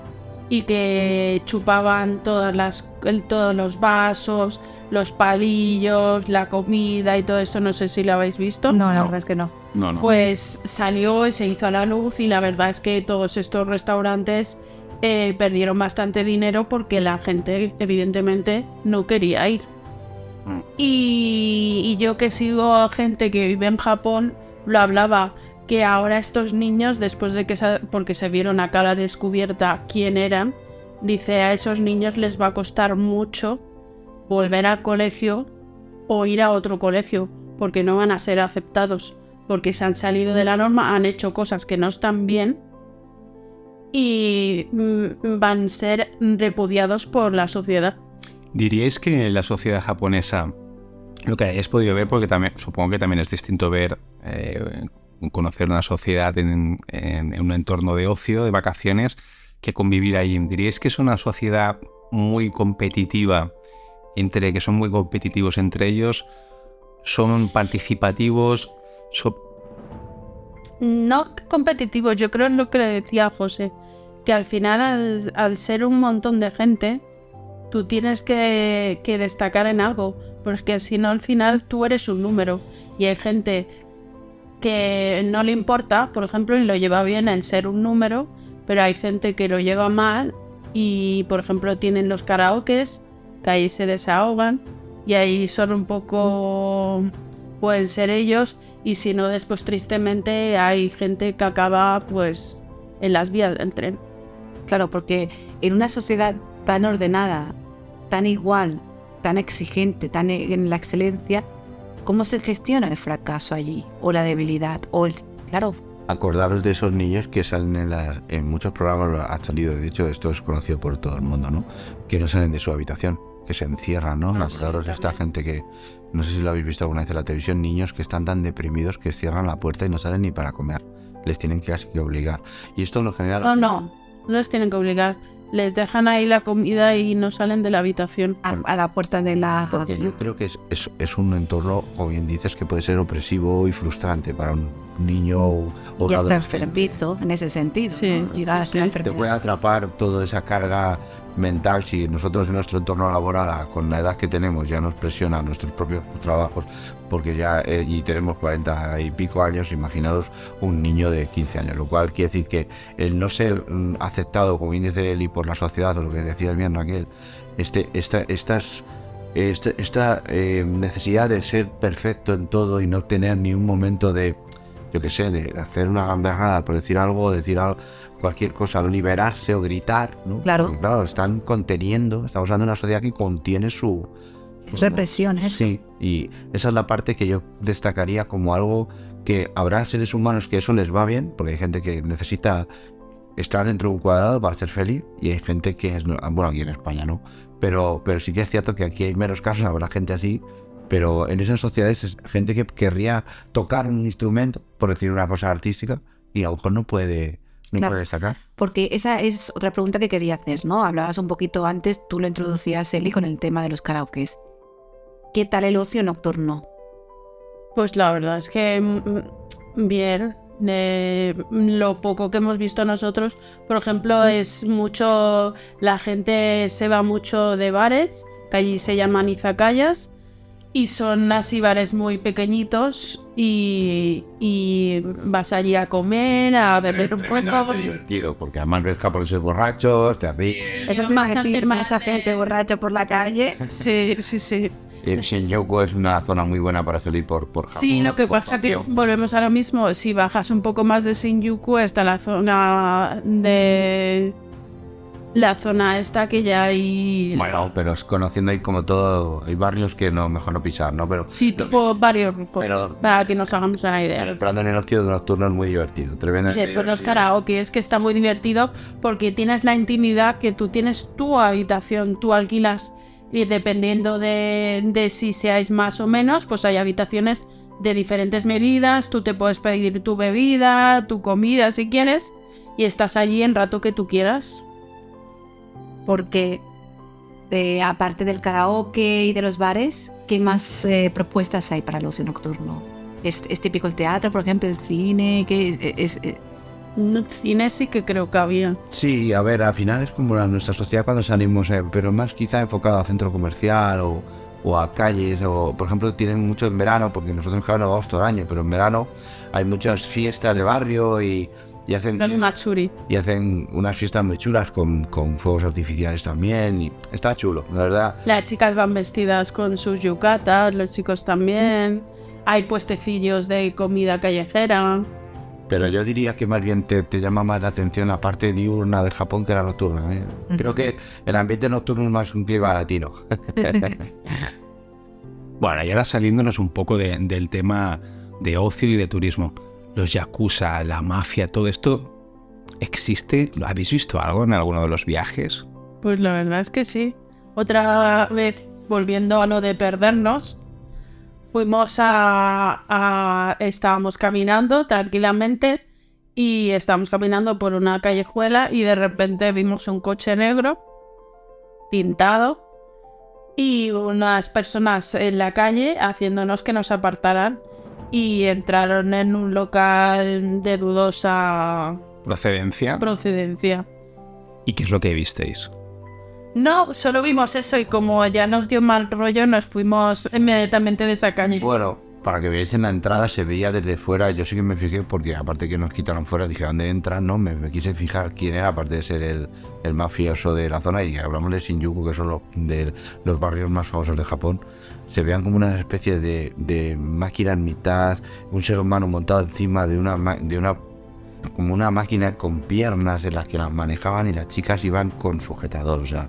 y que chupaban todos los vasos, los palillos, la comida y todo eso. No sé si lo habéis visto. No, la verdad es que no. No. Pues salió y se hizo a la luz, y la verdad es que todos estos restaurantes perdieron bastante dinero porque la gente evidentemente no quería ir. Y yo, que sigo a gente que vive en Japón, lo hablaba, que ahora estos niños, después de que porque se vieron a cara descubierta quién eran, dice, a esos niños les va a costar mucho volver al colegio o ir a otro colegio, porque no van a ser aceptados, porque se han salido de la norma, han hecho cosas que no están bien y van a ser repudiados por la sociedad. ¿Diríais que la sociedad japonesa, lo que hayáis podido ver, porque también supongo que también es distinto ver, conocer una sociedad en un entorno de ocio, de vacaciones, que convivir ahí? ¿Diríais que es una sociedad muy competitiva, que son muy competitivos entre ellos? ¿Son participativos? No competitivos, yo creo, es lo que le decía José, que al final al ser un montón de gente, tú tienes que destacar en algo, porque si no, al final tú eres un número, y hay gente que no le importa, por ejemplo, y lo lleva bien el ser un número, pero hay gente que lo lleva mal y, por ejemplo, tienen los karaokes, que ahí se desahogan y ahí son un poco, pueden ser ellos, y si no, después tristemente hay gente que acaba pues en las vías del tren. Claro, porque en una sociedad tan ordenada, tan igual, tan exigente, tan en la excelencia, ¿cómo se gestiona el fracaso allí? O la debilidad, claro. Acordaros de esos niños que salen en muchos programas, han salido, de hecho esto es conocido por todo el mundo, ¿no? Que no salen de su habitación, que se encierran, ¿no? Acordaros de esta gente que, no sé si lo habéis visto alguna vez en la televisión, niños que están tan deprimidos que cierran la puerta y no salen ni para comer. Les tienen casi que obligar. Y esto en lo general... No les tienen que obligar. Les dejan ahí la comida y no salen de la habitación. A la puerta de la... Porque yo creo que es un entorno, como bien dices, que puede ser opresivo y frustrante para un niño o y hasta enfermizo en ese sentido. Sí. ¿No? Te puede atrapar toda esa carga mental. Si nosotros en nuestro entorno laboral, con la edad que tenemos, ya nos presiona nuestros propios trabajos, porque ya y tenemos 40 y pico años, imaginaros un niño de 15 años, lo cual quiere decir que el no ser aceptado como índice él y por la sociedad, o lo que decía el bien Raquel, esta necesidad de ser perfecto en todo y no tener ni un momento de, yo qué sé, de hacer una gambejada por decir algo, cualquier cosa, no liberarse o gritar, ¿no? Claro. Porque, claro, están conteniendo, estamos hablando de una sociedad que contiene su Represiones. Sí, y esa es la parte que yo destacaría como algo que habrá seres humanos que eso les va bien, porque hay gente que necesita estar dentro de un cuadrado para ser feliz, y hay gente que es, bueno, aquí en España no, pero sí que es cierto que aquí hay menos casos, habrá gente así, pero en esas sociedades es gente que querría tocar un instrumento, por decir una cosa artística, y a lo mejor no puede Claro. destacar. Porque esa es otra pregunta que quería hacer, ¿no? Hablabas un poquito antes, tú lo introducías, Eli, con el tema de los karaokes. ¿Qué tal el ocio nocturno? Pues la verdad es que bien. Lo poco que hemos visto nosotros, por ejemplo, es mucho. La gente se va mucho de bares, que allí se llaman izakayas, y son así bares muy pequeñitos, y vas allí a comer, a beber un poco. Divertido, porque además ves japoneses borrachos, te ríes. Eso es más a gente borracha por la calle. Sí, sí, sí. Shinjuku es una zona muy buena para salir por Japón. Sí, lo que pasa que volvemos a lo mismo. Si bajas un poco más de Shinjuku, está la zona de... La zona esta que ya hay... Bueno, pero es conociendo ahí como todo, hay barrios que no mejor no pisar, ¿no? Pero Sí, tipo varios rojos, Pero- para que nos hagamos una idea. entrando en el ocio nocturno es muy divertido, tremendamente Y después los divertido. karaoke, es que está muy divertido porque tienes la intimidad que tú tienes tu habitación, tú alquilas, y dependiendo de si seáis más o menos, pues hay habitaciones de diferentes medidas, tú te puedes pedir tu bebida, tu comida si quieres, y estás allí en rato que tú quieras. Porque, aparte del karaoke y de los bares, ¿qué más propuestas hay para el ocio nocturno? ¿Es típico el teatro, por ejemplo, el cine? ¿Qué es? Cine sí que creo que había. Sí, a ver, al final es como nuestra sociedad cuando salimos, pero más quizá enfocado a centro comercial o a calles, o por ejemplo tienen mucho en verano, porque nosotros claro no vamos todo el año, pero en verano hay muchas fiestas de barrio y hacen Los Matsuri. y hacen unas fiestas muy chulas con fuegos artificiales también, y está chulo, la verdad. Las chicas van vestidas con sus yucatas, los chicos también. Hay puestecillos de comida callejera. Pero yo diría que más bien te llama más la atención la parte diurna de Japón que la nocturna, ¿eh? Creo que el ambiente nocturno es más un clima latino. Bueno, y ahora saliéndonos un poco del tema de ocio y de turismo. Los yakuza, la mafia, todo esto, ¿existe? ¿Lo habéis visto algo en alguno de los viajes? Pues la verdad es que sí. Otra vez, volviendo a lo de perdernos, fuimos estábamos caminando tranquilamente y estábamos caminando por una callejuela y de repente vimos un coche negro pintado y unas personas en la calle haciéndonos que nos apartaran, y entraron en un local de dudosa ¿Procedencia? procedencia. ¿Y qué es lo que visteis? No, solo vimos eso y como ya nos dio mal rollo nos fuimos inmediatamente de esa calle. Bueno, para que veáis en la entrada se veía desde fuera, yo sí que me fijé porque aparte que nos quitaron fuera, dije, ¿dónde entran? No, me quise fijar quién era, aparte de ser el mafioso de la zona, y hablamos de Shinjuku, que son de los barrios más famosos de Japón. Se veían como una especie de máquina en mitad, un ser humano montado encima de una como una máquina con piernas en las que las manejaban y las chicas iban con sujetador, o sea,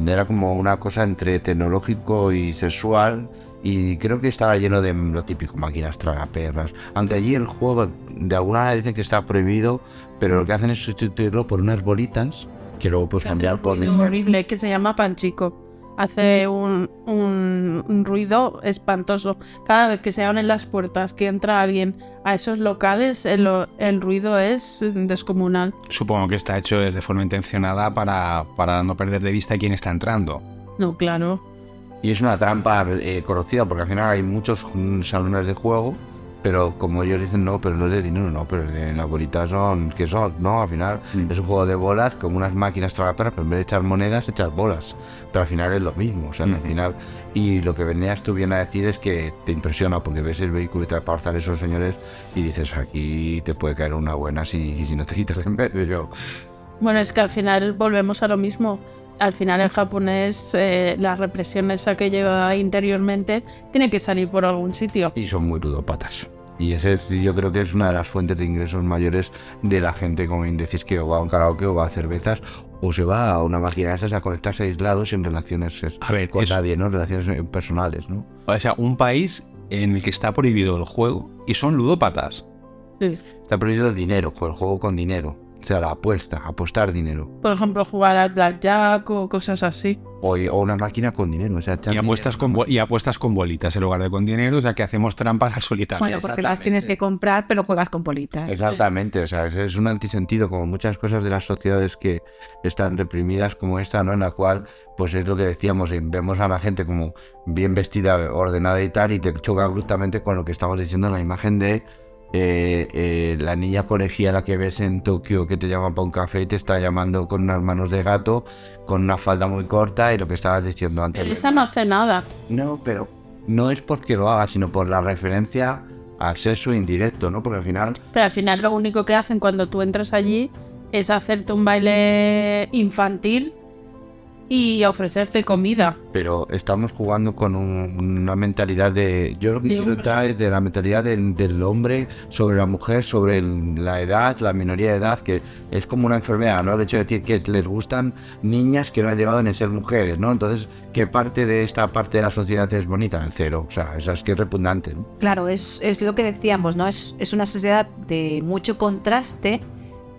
era como una cosa entre tecnológico y sexual, y creo que estaba lleno de lo típico, máquinas tragaperras, aunque allí el juego de alguna manera dicen que está prohibido, pero lo que hacen es sustituirlo por unas bolitas que luego puedes cambiar por Un horrible que se llama Panchico. Hace un ruido espantoso. Cada vez que se abren las puertas, que entra alguien a esos locales, el ruido es descomunal. Supongo que está hecho de forma intencionada para no perder de vista quién está entrando. No, claro. Y es una trampa conocida, porque al final hay muchos salones de juego, pero como ellos dicen, no, pero no es de dinero, no, pero las bolitas son, ¿qué son? No, al final es un juego de bolas, como unas máquinas tragaperras, pero en vez de echar monedas, echas bolas. Pero al final es lo mismo, o sea, al final... Y lo que venías tú bien a decir es que te impresiona, porque ves el vehículo y te apartan esos señores y dices, aquí te puede caer una buena si no te quitas de en medio. Bueno, es que al final volvemos a lo mismo. Al final el japonés, la represión esa que lleva interiormente, tiene que salir por algún sitio. Y son muy ludópatas. Y ese yo creo que es una de las fuentes de ingresos mayores de la gente, como bien decís, que o va a un karaoke o va a cervezas o se va a una máquina de esas a conectarse aislados sin relaciones A ver, con eso. nadie, ¿no? Relaciones personales, ¿no? O sea, un país en el que está prohibido el juego y son ludópatas. Sí. Está prohibido el dinero, el juego con dinero. O sea, la apuesta, apostar dinero. Por ejemplo, jugar al blackjack o cosas así. O una máquina con dinero. O sea, Y apuestas con bolitas en lugar de con dinero, o sea que hacemos trampas al solitario. Bueno, porque las tienes que comprar, pero juegas con bolitas. Exactamente, o sea, es un antisentido, como muchas cosas de las sociedades que están reprimidas como esta, ¿no? En la cual, pues es lo que decíamos, vemos a la gente como bien vestida, ordenada y tal, y te choca abruptamente con lo que estamos diciendo en la imagen de la niña colegiala que ves en Tokio que te llama para un café y te está llamando con unas manos de gato, con una falda muy corta y lo que estabas diciendo antes. Pero esa no hace nada. No, pero no es porque lo haga, sino por la referencia al sexo indirecto, ¿no? Porque al final... Pero al final lo único que hacen cuando tú entras allí es hacerte un baile infantil y ofrecerte comida. Pero estamos jugando con una mentalidad de... Yo lo que quiero entrar es de la mentalidad del hombre sobre la mujer, sobre la edad, la minoría de edad, que es como una enfermedad, ¿no? El hecho de decir que les gustan niñas que no han llegado a ser mujeres, ¿no? Entonces, ¿qué parte de esta parte de la sociedad es bonita? El cero. O sea, es que es repugnante, ¿no? Claro, es lo que decíamos, ¿no? Es una sociedad de mucho contraste,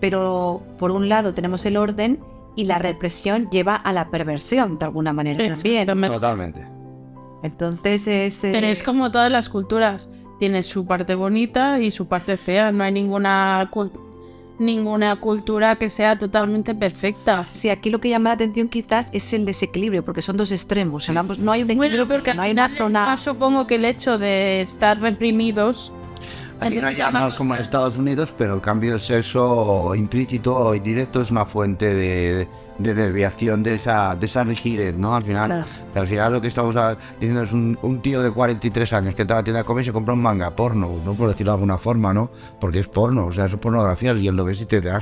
pero por un lado tenemos el orden y la represión lleva a la perversión de alguna manera también. Exactamente. Totalmente. Entonces es... Pero es como todas las culturas. Tiene su parte bonita y su parte fea. No hay ninguna cultura que sea totalmente perfecta. Sí, aquí lo que llama la atención quizás es el desequilibrio, porque son dos extremos. Hablamos, no hay un equilibrio, Bueno, porque no hay una zona... supongo que el hecho de estar reprimidos... Aquí no hay entonces, armas como en Estados Unidos, pero el cambio del sexo implícito o indirecto es una fuente de desviación de esa rigidez, ¿no? Al final lo que estamos diciendo es un tío de 43 años que entra a la tienda de comer y se compra un manga porno, ¿no? Por decirlo de alguna forma, ¿no? Porque es porno, o sea, es pornografía y él lo ves y te da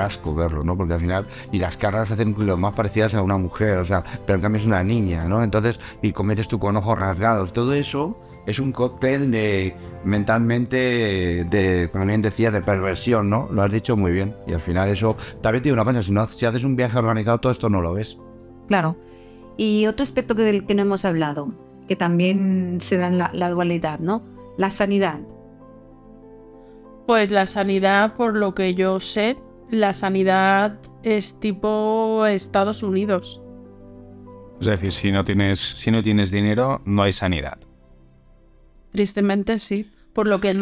asco verlo, ¿no? Porque al final, y las caras hacen lo más parecidas a una mujer, o sea, pero en cambio es una niña, ¿no? Entonces, y cometes tú con ojos rasgados, todo eso es un cóctel mentalmente, como bien decías, de perversión, ¿no? Lo has dicho muy bien. Y al final eso, también te digo una cosa, si haces un viaje organizado, todo esto no lo ves. Claro. Y otro aspecto del que no hemos hablado, que también se da en la dualidad, ¿no? La sanidad. Pues la sanidad, por lo que yo sé, la sanidad es tipo Estados Unidos. Es decir, si no tienes dinero, no hay sanidad. Tristemente sí. Por lo que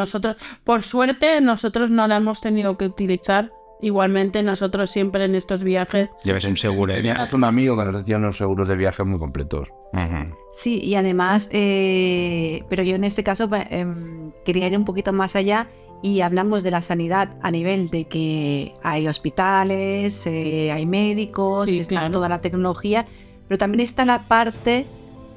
por suerte, nosotros no la hemos tenido que utilizar. Igualmente, nosotros siempre en estos viajes... Lleves un seguro. Tenías un amigo que nos hacía unos seguros de viaje muy completos. Ujú. Sí, y además, pero yo en este caso quería ir un poquito más allá y hablamos de la sanidad a nivel de que hay hospitales, hay médicos, Sí, está claro. toda la tecnología, pero también está la parte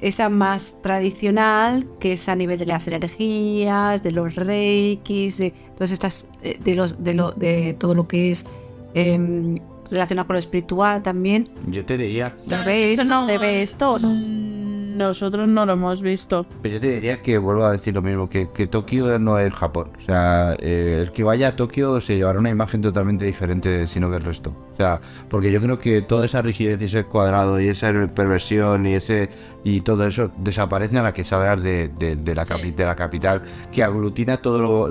esa más tradicional, que es a nivel de las energías, de los reikis, de todas estas, de todo lo que es relacionado con lo espiritual también. Yo te diría, ¿Se ve Eso esto? no- ¿Se ve esto o no? Nosotros no lo hemos visto. pero yo te diría que vuelvo a decir lo mismo, que Tokio no es Japón. O sea, el que vaya a Tokio se llevará una imagen totalmente diferente sino que el resto. O sea, porque yo creo que toda esa rigidez y ese cuadrado y esa perversión y todo eso desaparece a la que salgas de la capital, que aglutina todo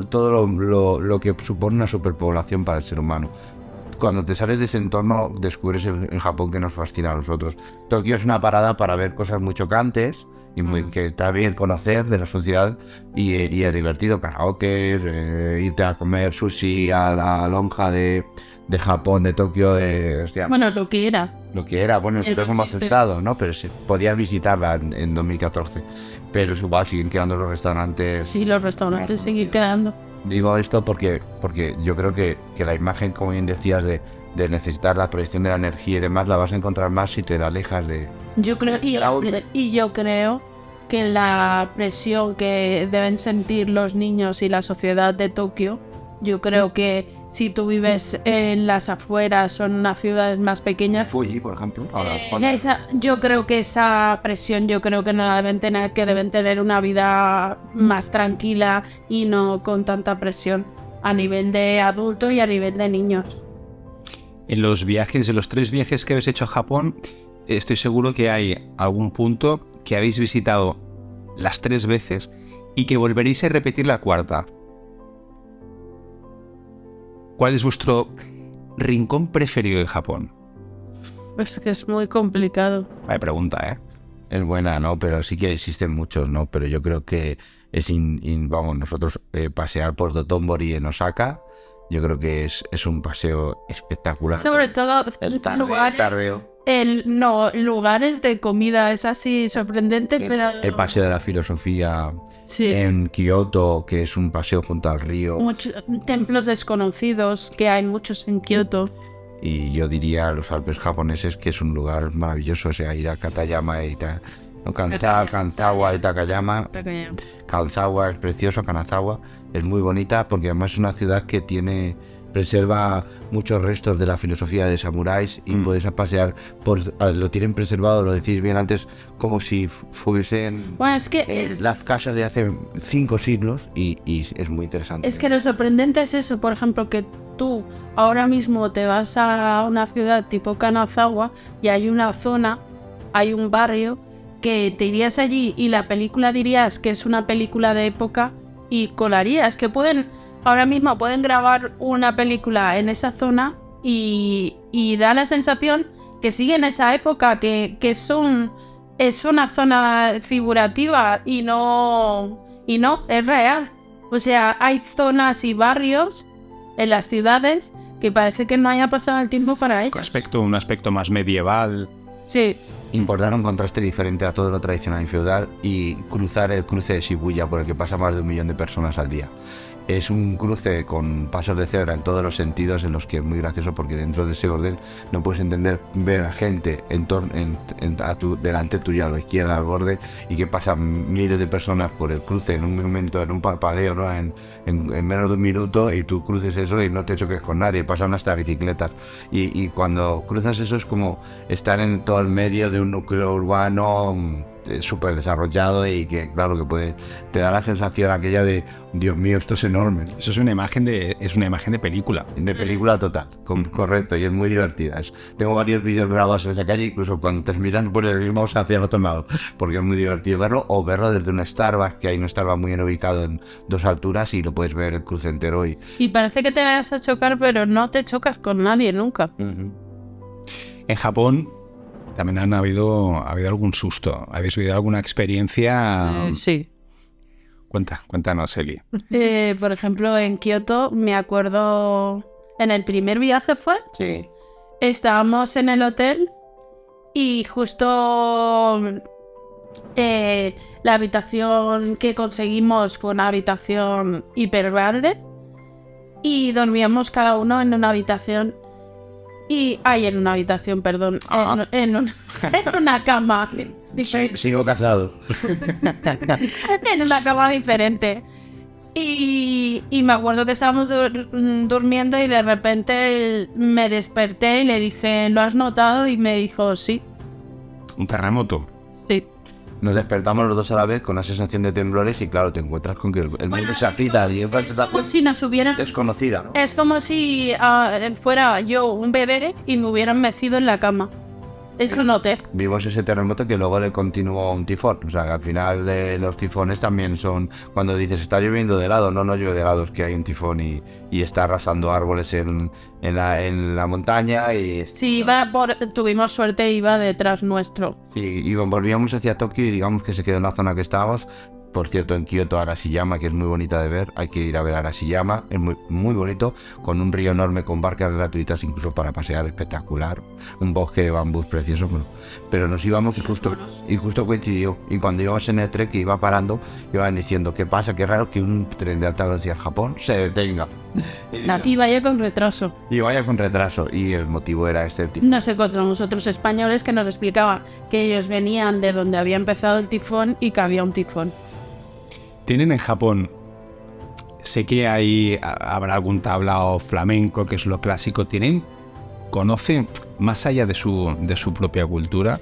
lo que supone una superpoblación para el ser humano. Cuando te sales de ese entorno descubres el Japón que nos fascina a nosotros. Tokio es una parada para ver cosas muy chocantes y que está bien conocer de la sociedad y es divertido, karaoke, irte a comer sushi a la lonja de Japón, de Tokio, hostia, Bueno, lo que era. lo que era, bueno, nosotros no hemos existe. estado, ¿no? Pero se podía visitarla en 2014. Pero es igual, siguen quedando los restaurantes. Sí, los restaurantes siguen quedando. Digo esto porque yo creo que la imagen, como bien decías, de necesitar la proyección de la energía y demás, la vas a encontrar más si te la alejas de... Yo creo, y yo creo que la presión que deben sentir los niños y la sociedad de Tokio, yo creo que si tú vives en las afueras o en unas ciudades más pequeñas. Fuji, por ejemplo. Ahora, Yo creo que esa presión, yo creo que no la deben tener, que deben tener una vida más tranquila y no con tanta presión a nivel de adulto y a nivel de niños. En los viajes, en los 3 viajes que habéis hecho a Japón, estoy seguro que hay algún punto que habéis visitado las 3 veces y que volveréis a repetir la 4ª. ¿Cuál es vuestro rincón preferido de Japón? Pues que es muy complicado. Vaya pregunta, ¿eh? Es buena, ¿no? Pero sí que existen muchos, ¿no? Pero yo creo que es vamos, nosotros pasear por Dotonbori en Osaka, yo creo que es un paseo espectacular. Sobre todo lugares de comida, es así sorprendente, pero... El paseo de la filosofía Sí. en Kioto, que es un paseo junto al río. Muchos templos desconocidos, que hay muchos en Kioto. Y yo diría los Alpes japoneses, que es un lugar maravilloso, o sea, ir a Katayama y Kanzawa y Takayama. Kanazawa es precioso, Kanazawa es muy bonita porque además es una ciudad que preserva muchos restos de la filosofía de samuráis y puedes pasear lo tienen preservado, lo decís bien antes, como si fuesen Bueno, es que las casas de hace 5 siglos y es muy interesante. Es que lo sorprendente es eso, por ejemplo, que tú ahora mismo te vas a una ciudad tipo Kanazawa y hay una zona, hay un barrio que te irías allí y la película dirías que es una película de época y colarías, que ahora mismo pueden grabar una película en esa zona y da la sensación que sigue en esa época, que es una zona figurativa y no, es real. O sea, hay zonas y barrios en las ciudades que parece que no haya pasado el tiempo para ellos. Un aspecto más medieval. Sí. Importar un contraste diferente a todo lo tradicional y feudal y cruzar el cruce de Shibuya por el que pasa más de 1 millón de personas al día. Es un cruce con pasos de cebra en todos los sentidos, en los que es muy gracioso porque dentro de ese orden no puedes ver a gente delante tuyo, a la izquierda, al borde, y que pasan miles de personas por el cruce en un momento, en un parpadeo, ¿no? en menos de 1 minuto, y tú cruces eso y no te choques con nadie, pasan hasta bicicletas. Y cuando cruzas eso es como estar en todo el medio de un núcleo urbano súper desarrollado y que claro que te da la sensación aquella de Dios mío, esto es enorme. Eso es una imagen de película. De película total, correcto, y es muy divertida. Tengo varios vídeos grabados en esa calle, incluso cuando te miran por el mismo hacia el otro lado, porque es muy divertido verlo, o verlo desde un Starbucks, que hay un Starbucks muy bien ubicado en 2 alturas y lo puedes ver el cruce entero. Y parece que te vayas a chocar, pero no te chocas con nadie nunca. En Japón también ha habido algún susto. ¿Habéis vivido alguna experiencia? Sí. Cuéntanos, Eli. Por ejemplo, en Kioto, me acuerdo, en el primer viaje fue. Sí. Estábamos en el hotel y justo la habitación que conseguimos fue una habitación hiper grande y dormíamos cada uno en una habitación. En una habitación, perdón. En una cama. Sigo casado. En una cama diferente. Y me acuerdo que estábamos durmiendo y de repente me desperté y le dije, ¿lo has notado? Y me dijo, sí. ¿Un terremoto? Sí. Nos despertamos los dos a la vez con una sensación de temblores y claro, te encuentras con que el mundo se agita y es como si nos hubieran... desconocida, ¿no? Es como si fuera yo un bebé y me hubieran mecido en la cama. Eso noté. Vimos ese terremoto que luego le continuó un tifón. O sea, que al final los tifones también son... Cuando dices, está lloviendo de helado, no llueve de helado, es que hay un tifón y está arrasando árboles en la montaña y... Sí, tuvimos suerte, iba detrás nuestro. Sí, y volvíamos hacia Tokio y digamos que se quedó en la zona que estábamos. Por cierto, en Kioto, Arashiyama, que es muy bonita de ver, hay que ir a ver Arashiyama, es muy, muy bonito, con un río enorme, con barcas gratuitas incluso para pasear, espectacular, un bosque de bambús precioso, pero nos íbamos y justo coincidió, y cuando íbamos en el tren que iba parando, iban diciendo, ¿qué pasa? Qué raro que un tren de alta velocidad en Japón se detenga. Y vaya con retraso. Y el motivo era este tifón. Nos encontramos otros españoles que nos explicaban que ellos venían de donde había empezado el tifón y que había un tifón. ¿Tienen en Japón sé que habrá algún tablao flamenco, que es lo clásico. Conocen más allá de su propia cultura.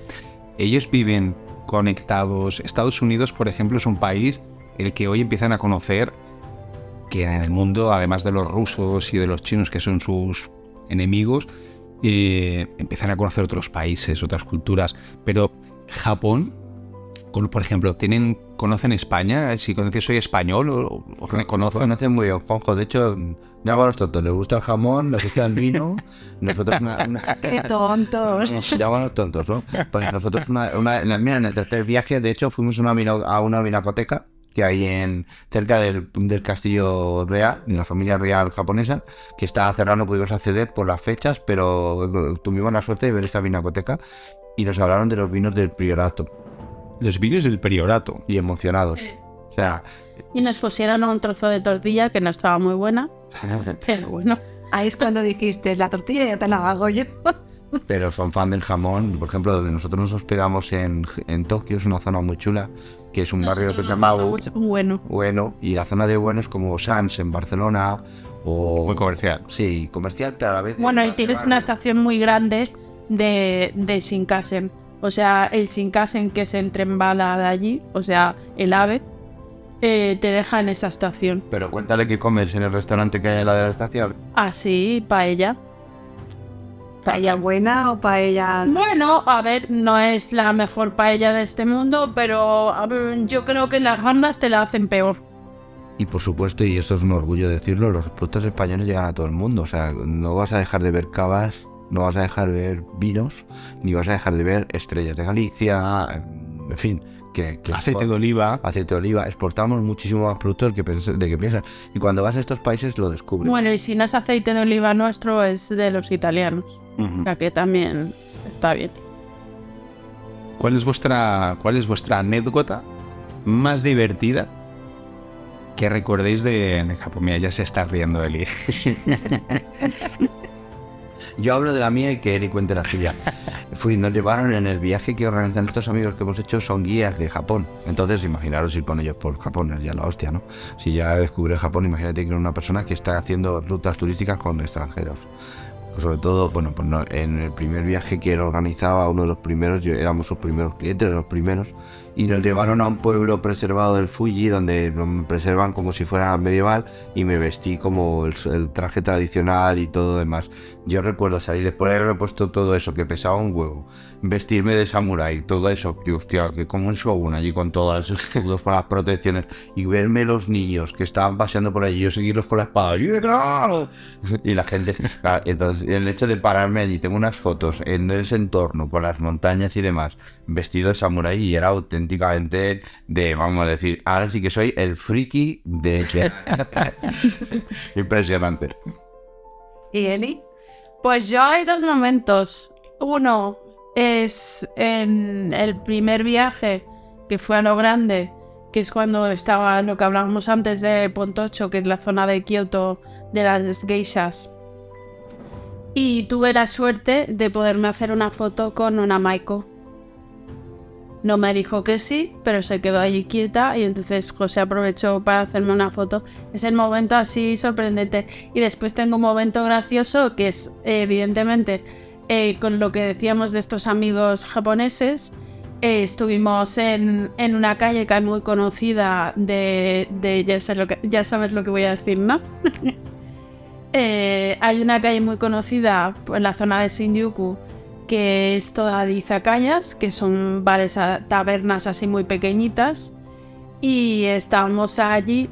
Ellos viven conectados. Estados Unidos, por ejemplo, es un país en el que hoy empiezan a conocer que en el mundo, además de los rusos y de los chinos, que son sus enemigos, empiezan a conocer otros países, otras culturas. Pero Japón, por ejemplo, ¿conocen España? Si soy español o reconocen. Conocen muy bien, Juanjo. De hecho, ya a los tontos, les gusta el jamón, les gusta el vino. Nosotros ¡Qué tontos! Ya van los tontos, ¿no? Pues nosotros mira, en el tercer viaje, de hecho, fuimos a una vinacoteca que hay cerca del castillo real, de la familia real japonesa, que está cerrado, no pudimos acceder por las fechas, pero tuvimos la suerte de ver esta vinacoteca y nos hablaron de los vinos del Priorato. Los vinos del Priorato. Y emocionados. O sea... Y nos pusieron un trozo de tortilla que no estaba muy buena, pero bueno. Ahí es cuando dijiste, la tortilla ya te la hago yo. Pero son fan del jamón. Por ejemplo, donde nosotros nos hospedamos en Tokio, es una zona muy chula, que es un barrio que se llama Ueno, y la zona de Ueno es como Sands en Barcelona, o... Muy comercial. Sí, comercial, pero a la vez... Bueno, y tienes una estación muy grande de Shinkansen. O sea, el Shinkansen, que es el tren bala de allí, o sea, el AVE, te deja en esa estación. Pero cuéntale qué comes en el restaurante que hay en la de la estación. Así, paella. ¿Paella buena o paella...? Bueno, a ver, no es la mejor paella de este mundo, pero a ver, yo creo que las ganas te la hacen peor. Y por supuesto, y esto es un orgullo decirlo, los productos españoles llegan a todo el mundo. O sea, no vas a dejar de ver cavas, no vas a dejar de ver vinos, ni vas a dejar de ver Estrellas de Galicia, en fin... aceite de oliva. Aceite de oliva. Exportamos muchísimo más productos de que piensas. Y cuando vas a estos países lo descubres. Bueno, y si no es aceite de oliva nuestro, es de los italianos. O sea que también está bien. ¿Cuál es vuestra anécdota más divertida que recordéis de Japón? Mira, ya se está riendo Eli. Yo hablo de la mía y que Eli cuente la suya. Nos llevaron en el viaje que organizan estos amigos que hemos hecho, son guías de Japón. Entonces, imaginaros ir con ellos por Japón, es ya la hostia, ¿no? Si ya descubres Japón, imagínate que eres una persona que está haciendo rutas turísticas con extranjeros. Sobre todo, bueno, pues no, en el primer viaje que él organizaba, uno de los primeros, éramos sus primeros clientes, de los primeros, y nos llevaron a un pueblo preservado del Fuji, donde lo preservan como si fuera medieval, y me vestí como el traje tradicional y todo demás. Yo recuerdo salir después de haberme puesto todo eso, que pesaba un huevo, vestirme de samurái, todo eso, que hostia, que como en Shogun allí con todas las escudos, con las protecciones, y verme los niños que estaban paseando por allí, yo seguirlos con la espada, y la gente, claro, entonces el hecho de pararme allí, tengo unas fotos en ese entorno, con las montañas y demás, vestido de samurái, y era auténticamente de, vamos a decir, ahora sí que soy el friki de... Impresionante. ¿Y Eli? Pues yo hay dos momentos. Uno es en el primer viaje, que fue a lo grande, que es cuando estaba lo que hablábamos antes de Pontocho, que es la zona de Kioto de las geishas. Y tuve la suerte de poderme hacer una foto con una Maiko. No me dijo que sí, pero se quedó allí quieta y entonces José aprovechó para hacerme una foto. Es el momento así sorprendente. Y después tengo un momento gracioso que es, evidentemente, con lo que decíamos de estos amigos japoneses. Estuvimos en una calle que es muy conocida de ya sabes lo que voy a decir, ¿no? Hay una calle muy conocida en la zona de Shinjuku que es toda de izakayas, que son bares, tabernas así muy pequeñitas, y estábamos allí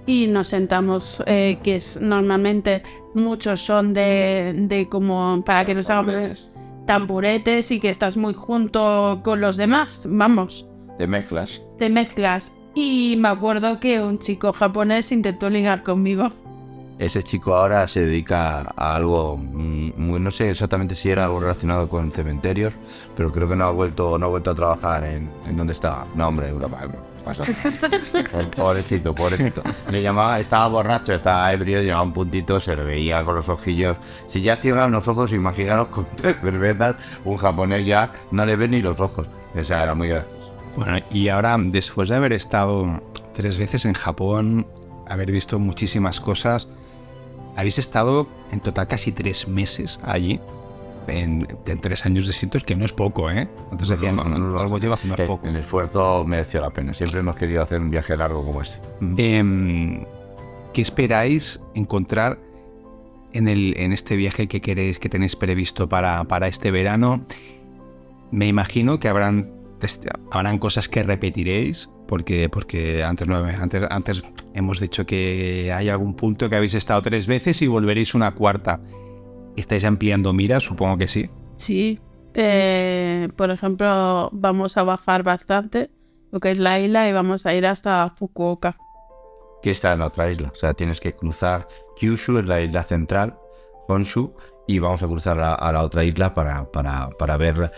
y nos sentamos, que es normalmente muchos son de como para que nos hagamos tamburetes y que estás muy junto con los demás, vamos. Te mezclas. Y me acuerdo que un chico japonés intentó ligar conmigo. Ese chico ahora se dedica a algo muy, no sé exactamente si era algo relacionado con cementerios, pero creo que no ha vuelto a trabajar en donde estaba. No, hombre, broma. Pobrecito. Le llamaba, estaba borracho, estaba ebrio, llevaba un puntito, se le veía con los ojillos. Si ya cierran los ojos, imaginaros con 3 cervezas, un japonés ya no le ve ni los ojos. O sea, era muy gracioso. Bueno, y ahora, después de haber estado 3 veces en Japón, haber visto muchísimas cosas. Habéis estado en total casi 3 meses allí, en 3 años distintos, que no es poco, ¿eh? Antes decían, no es poco. El esfuerzo mereció la pena. Siempre hemos querido hacer un viaje largo como este. ¿Qué esperáis encontrar en este viaje que tenéis previsto para este verano? Me imagino que habrán cosas que repetiréis, porque antes hemos dicho que hay algún punto que habéis estado 3 veces y volveréis una cuarta. ¿Estáis ampliando miras? Supongo que sí. Sí. Por ejemplo, vamos a bajar bastante lo que es la isla y vamos a ir hasta Fukuoka. Que está en la otra isla. O sea, tienes que cruzar Kyushu, es la isla central, Honshu, y vamos a cruzar a la otra isla para ver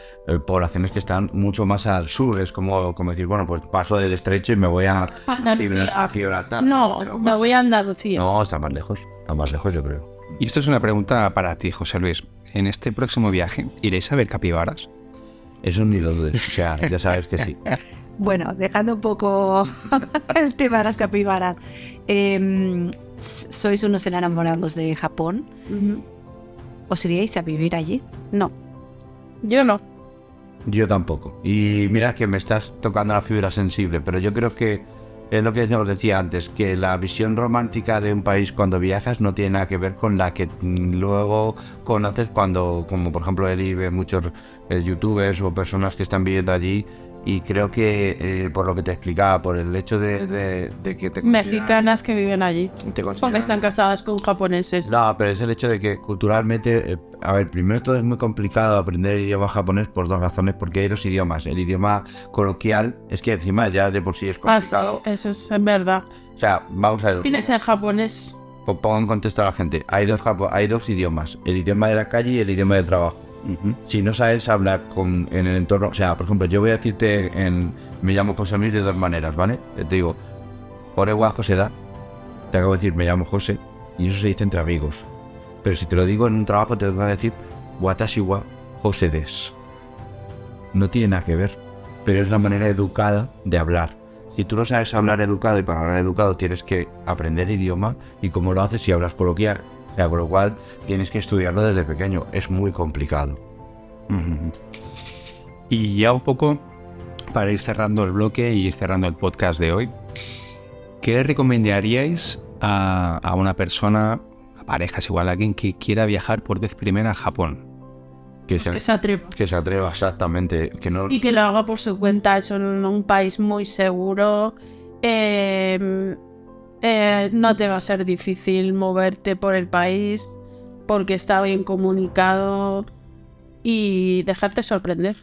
poblaciones que están mucho más al sur. Es como decir, bueno, pues paso del estrecho y me voy a Gibraltar. No, me voy a Andalucía. No, está más lejos yo creo. Y esto es una pregunta para ti, José Luis. En este próximo viaje, ¿iréis a ver capibaras? Eso ni lo dudes, o sea, ya sabes que sí. Bueno, dejando un poco el tema de las capibaras, sois unos enamorados de Japón. Uh-huh. ¿Os iríais a vivir allí? No, yo no. Yo tampoco. Y mira que me estás tocando la fibra sensible, pero yo creo que es lo que os decía antes, que la visión romántica de un país cuando viajas no tiene nada que ver con la que luego conoces cuando, como por ejemplo Eli ve muchos youtubers o personas que están viviendo allí. Y creo que, por lo que te explicaba, por el hecho de que te mexicanas que viven allí, porque están casadas con japoneses. No, pero es el hecho de que culturalmente, a ver, primero todo es muy complicado aprender el idioma japonés por 2 razones, porque hay 2 idiomas. El idioma coloquial es que encima ya de por sí es complicado. Sí, eso es verdad. O sea, vamos a ver. Tienes el japonés. Pongo en contexto a la gente. Hay 2 idiomas, el idioma de la calle y el idioma de trabajo. Uh-huh. Si no sabes hablar en el entorno, o sea, por ejemplo, yo voy a decirte me llamo José Luis de 2 maneras, ¿vale? Te digo, Orewa José da, te acabo de decir me llamo José, y eso se dice entre amigos. Pero si te lo digo en un trabajo te voy a decir Watashi wa José des. No tiene nada que ver, pero es la manera educada de hablar. Si tú no sabes hablar educado, y para hablar educado tienes que aprender el idioma, y cómo lo haces si hablas coloquial. O sea, con lo cual tienes que estudiarlo desde pequeño. Es muy complicado. Uh-huh. Y ya un poco para ir cerrando el bloque y ir cerrando el podcast de hoy, ¿qué le recomendaríais a una persona, a parejas, igual a alguien que quiera viajar por vez primera a Japón? Que se atreva. Que se atreva, exactamente. Que no... Y que lo haga por su cuenta. Es un país muy seguro. No te va a ser difícil moverte por el país porque está bien comunicado, y dejarte sorprender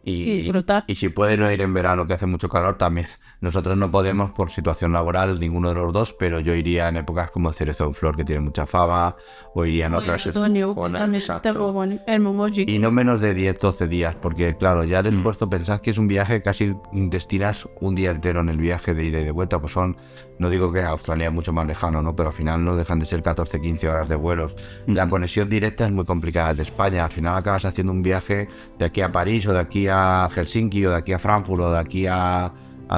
y disfrutar. Y si puede no ir en verano, que hace mucho calor también. Nosotros no podemos por situación laboral, ninguno de los dos, pero yo iría en épocas como Cerezo en Flor, que tiene mucha fama, o iría en otras... Otoño, también está muy bueno, el Momoji. Y no menos de 10-12 días, porque claro, ya el esfuerzo, pensad que es un viaje, casi destinas un día entero en el viaje de ida y de vuelta, pues son, no digo que Australia es mucho más lejano, ¿no? Pero al final no dejan de ser 14-15 horas de vuelos. La conexión directa es muy complicada de España, al final acabas haciendo un viaje de aquí a París, o de aquí a Helsinki, o de aquí a Frankfurt, o de aquí a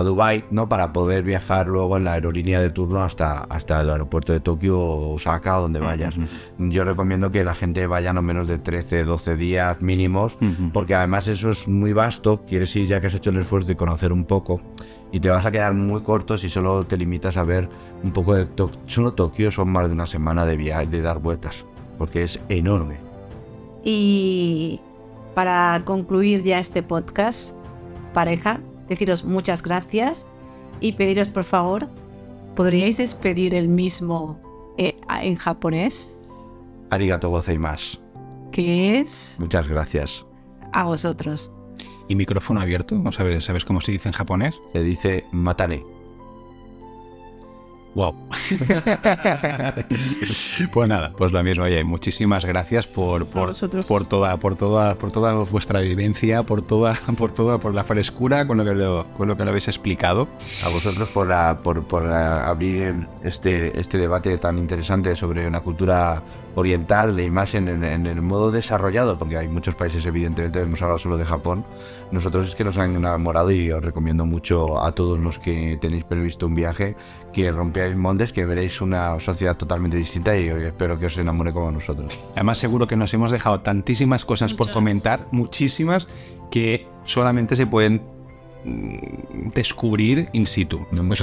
Dubái, ¿no? Para poder viajar luego en la aerolínea de turno hasta el aeropuerto de Tokio o Osaka o donde vayas. Yo recomiendo que la gente vaya no menos de 13-12 días mínimos, porque además eso es muy vasto. Quieres ir ya que has hecho el esfuerzo de conocer un poco, y te vas a quedar muy corto si solo te limitas a ver un poco de solo Tokio. Son más de una semana de viaje, de dar vueltas, porque es enorme. Y para concluir ya este podcast, pareja, deciros muchas gracias y pediros, por favor, ¿podríais despedir el mismo en japonés? Arigato gozaimasu. ¿Qué es? Muchas gracias. A vosotros. ¿Y micrófono abierto? ¿Sabes cómo se dice en japonés? Se dice matane. Wow. Pues nada, pues lo mismo. Oye, muchísimas gracias por toda vuestra vivencia, por la frescura con lo que lo habéis explicado. A vosotros por abrir este debate tan interesante sobre una cultura oriental y más en el modo desarrollado, porque hay muchos países, evidentemente, hemos hablado solo de Japón. Nosotros es que nos han enamorado y os recomiendo mucho a todos los que tenéis previsto un viaje que rompáis moldes, que veréis una sociedad totalmente distinta y espero que os enamore como nosotros. Además, seguro que nos hemos dejado tantísimas cosas por comentar, muchísimas, que solamente se pueden descubrir in situ. No hemos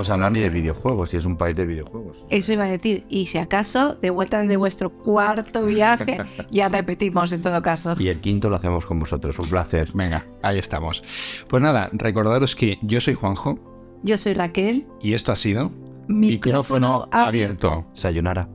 hablado ni de videojuegos, si es un país de videojuegos. Eso iba a decir, y si acaso, de vuelta de vuestro cuarto viaje, ya repetimos en todo caso. Y el quinto lo hacemos con vosotros, un placer. Venga, ahí estamos. Pues nada, recordaros que yo soy Juanjo Yo soy Raquel. y esto ha sido Micrófono abierto. Sayonara.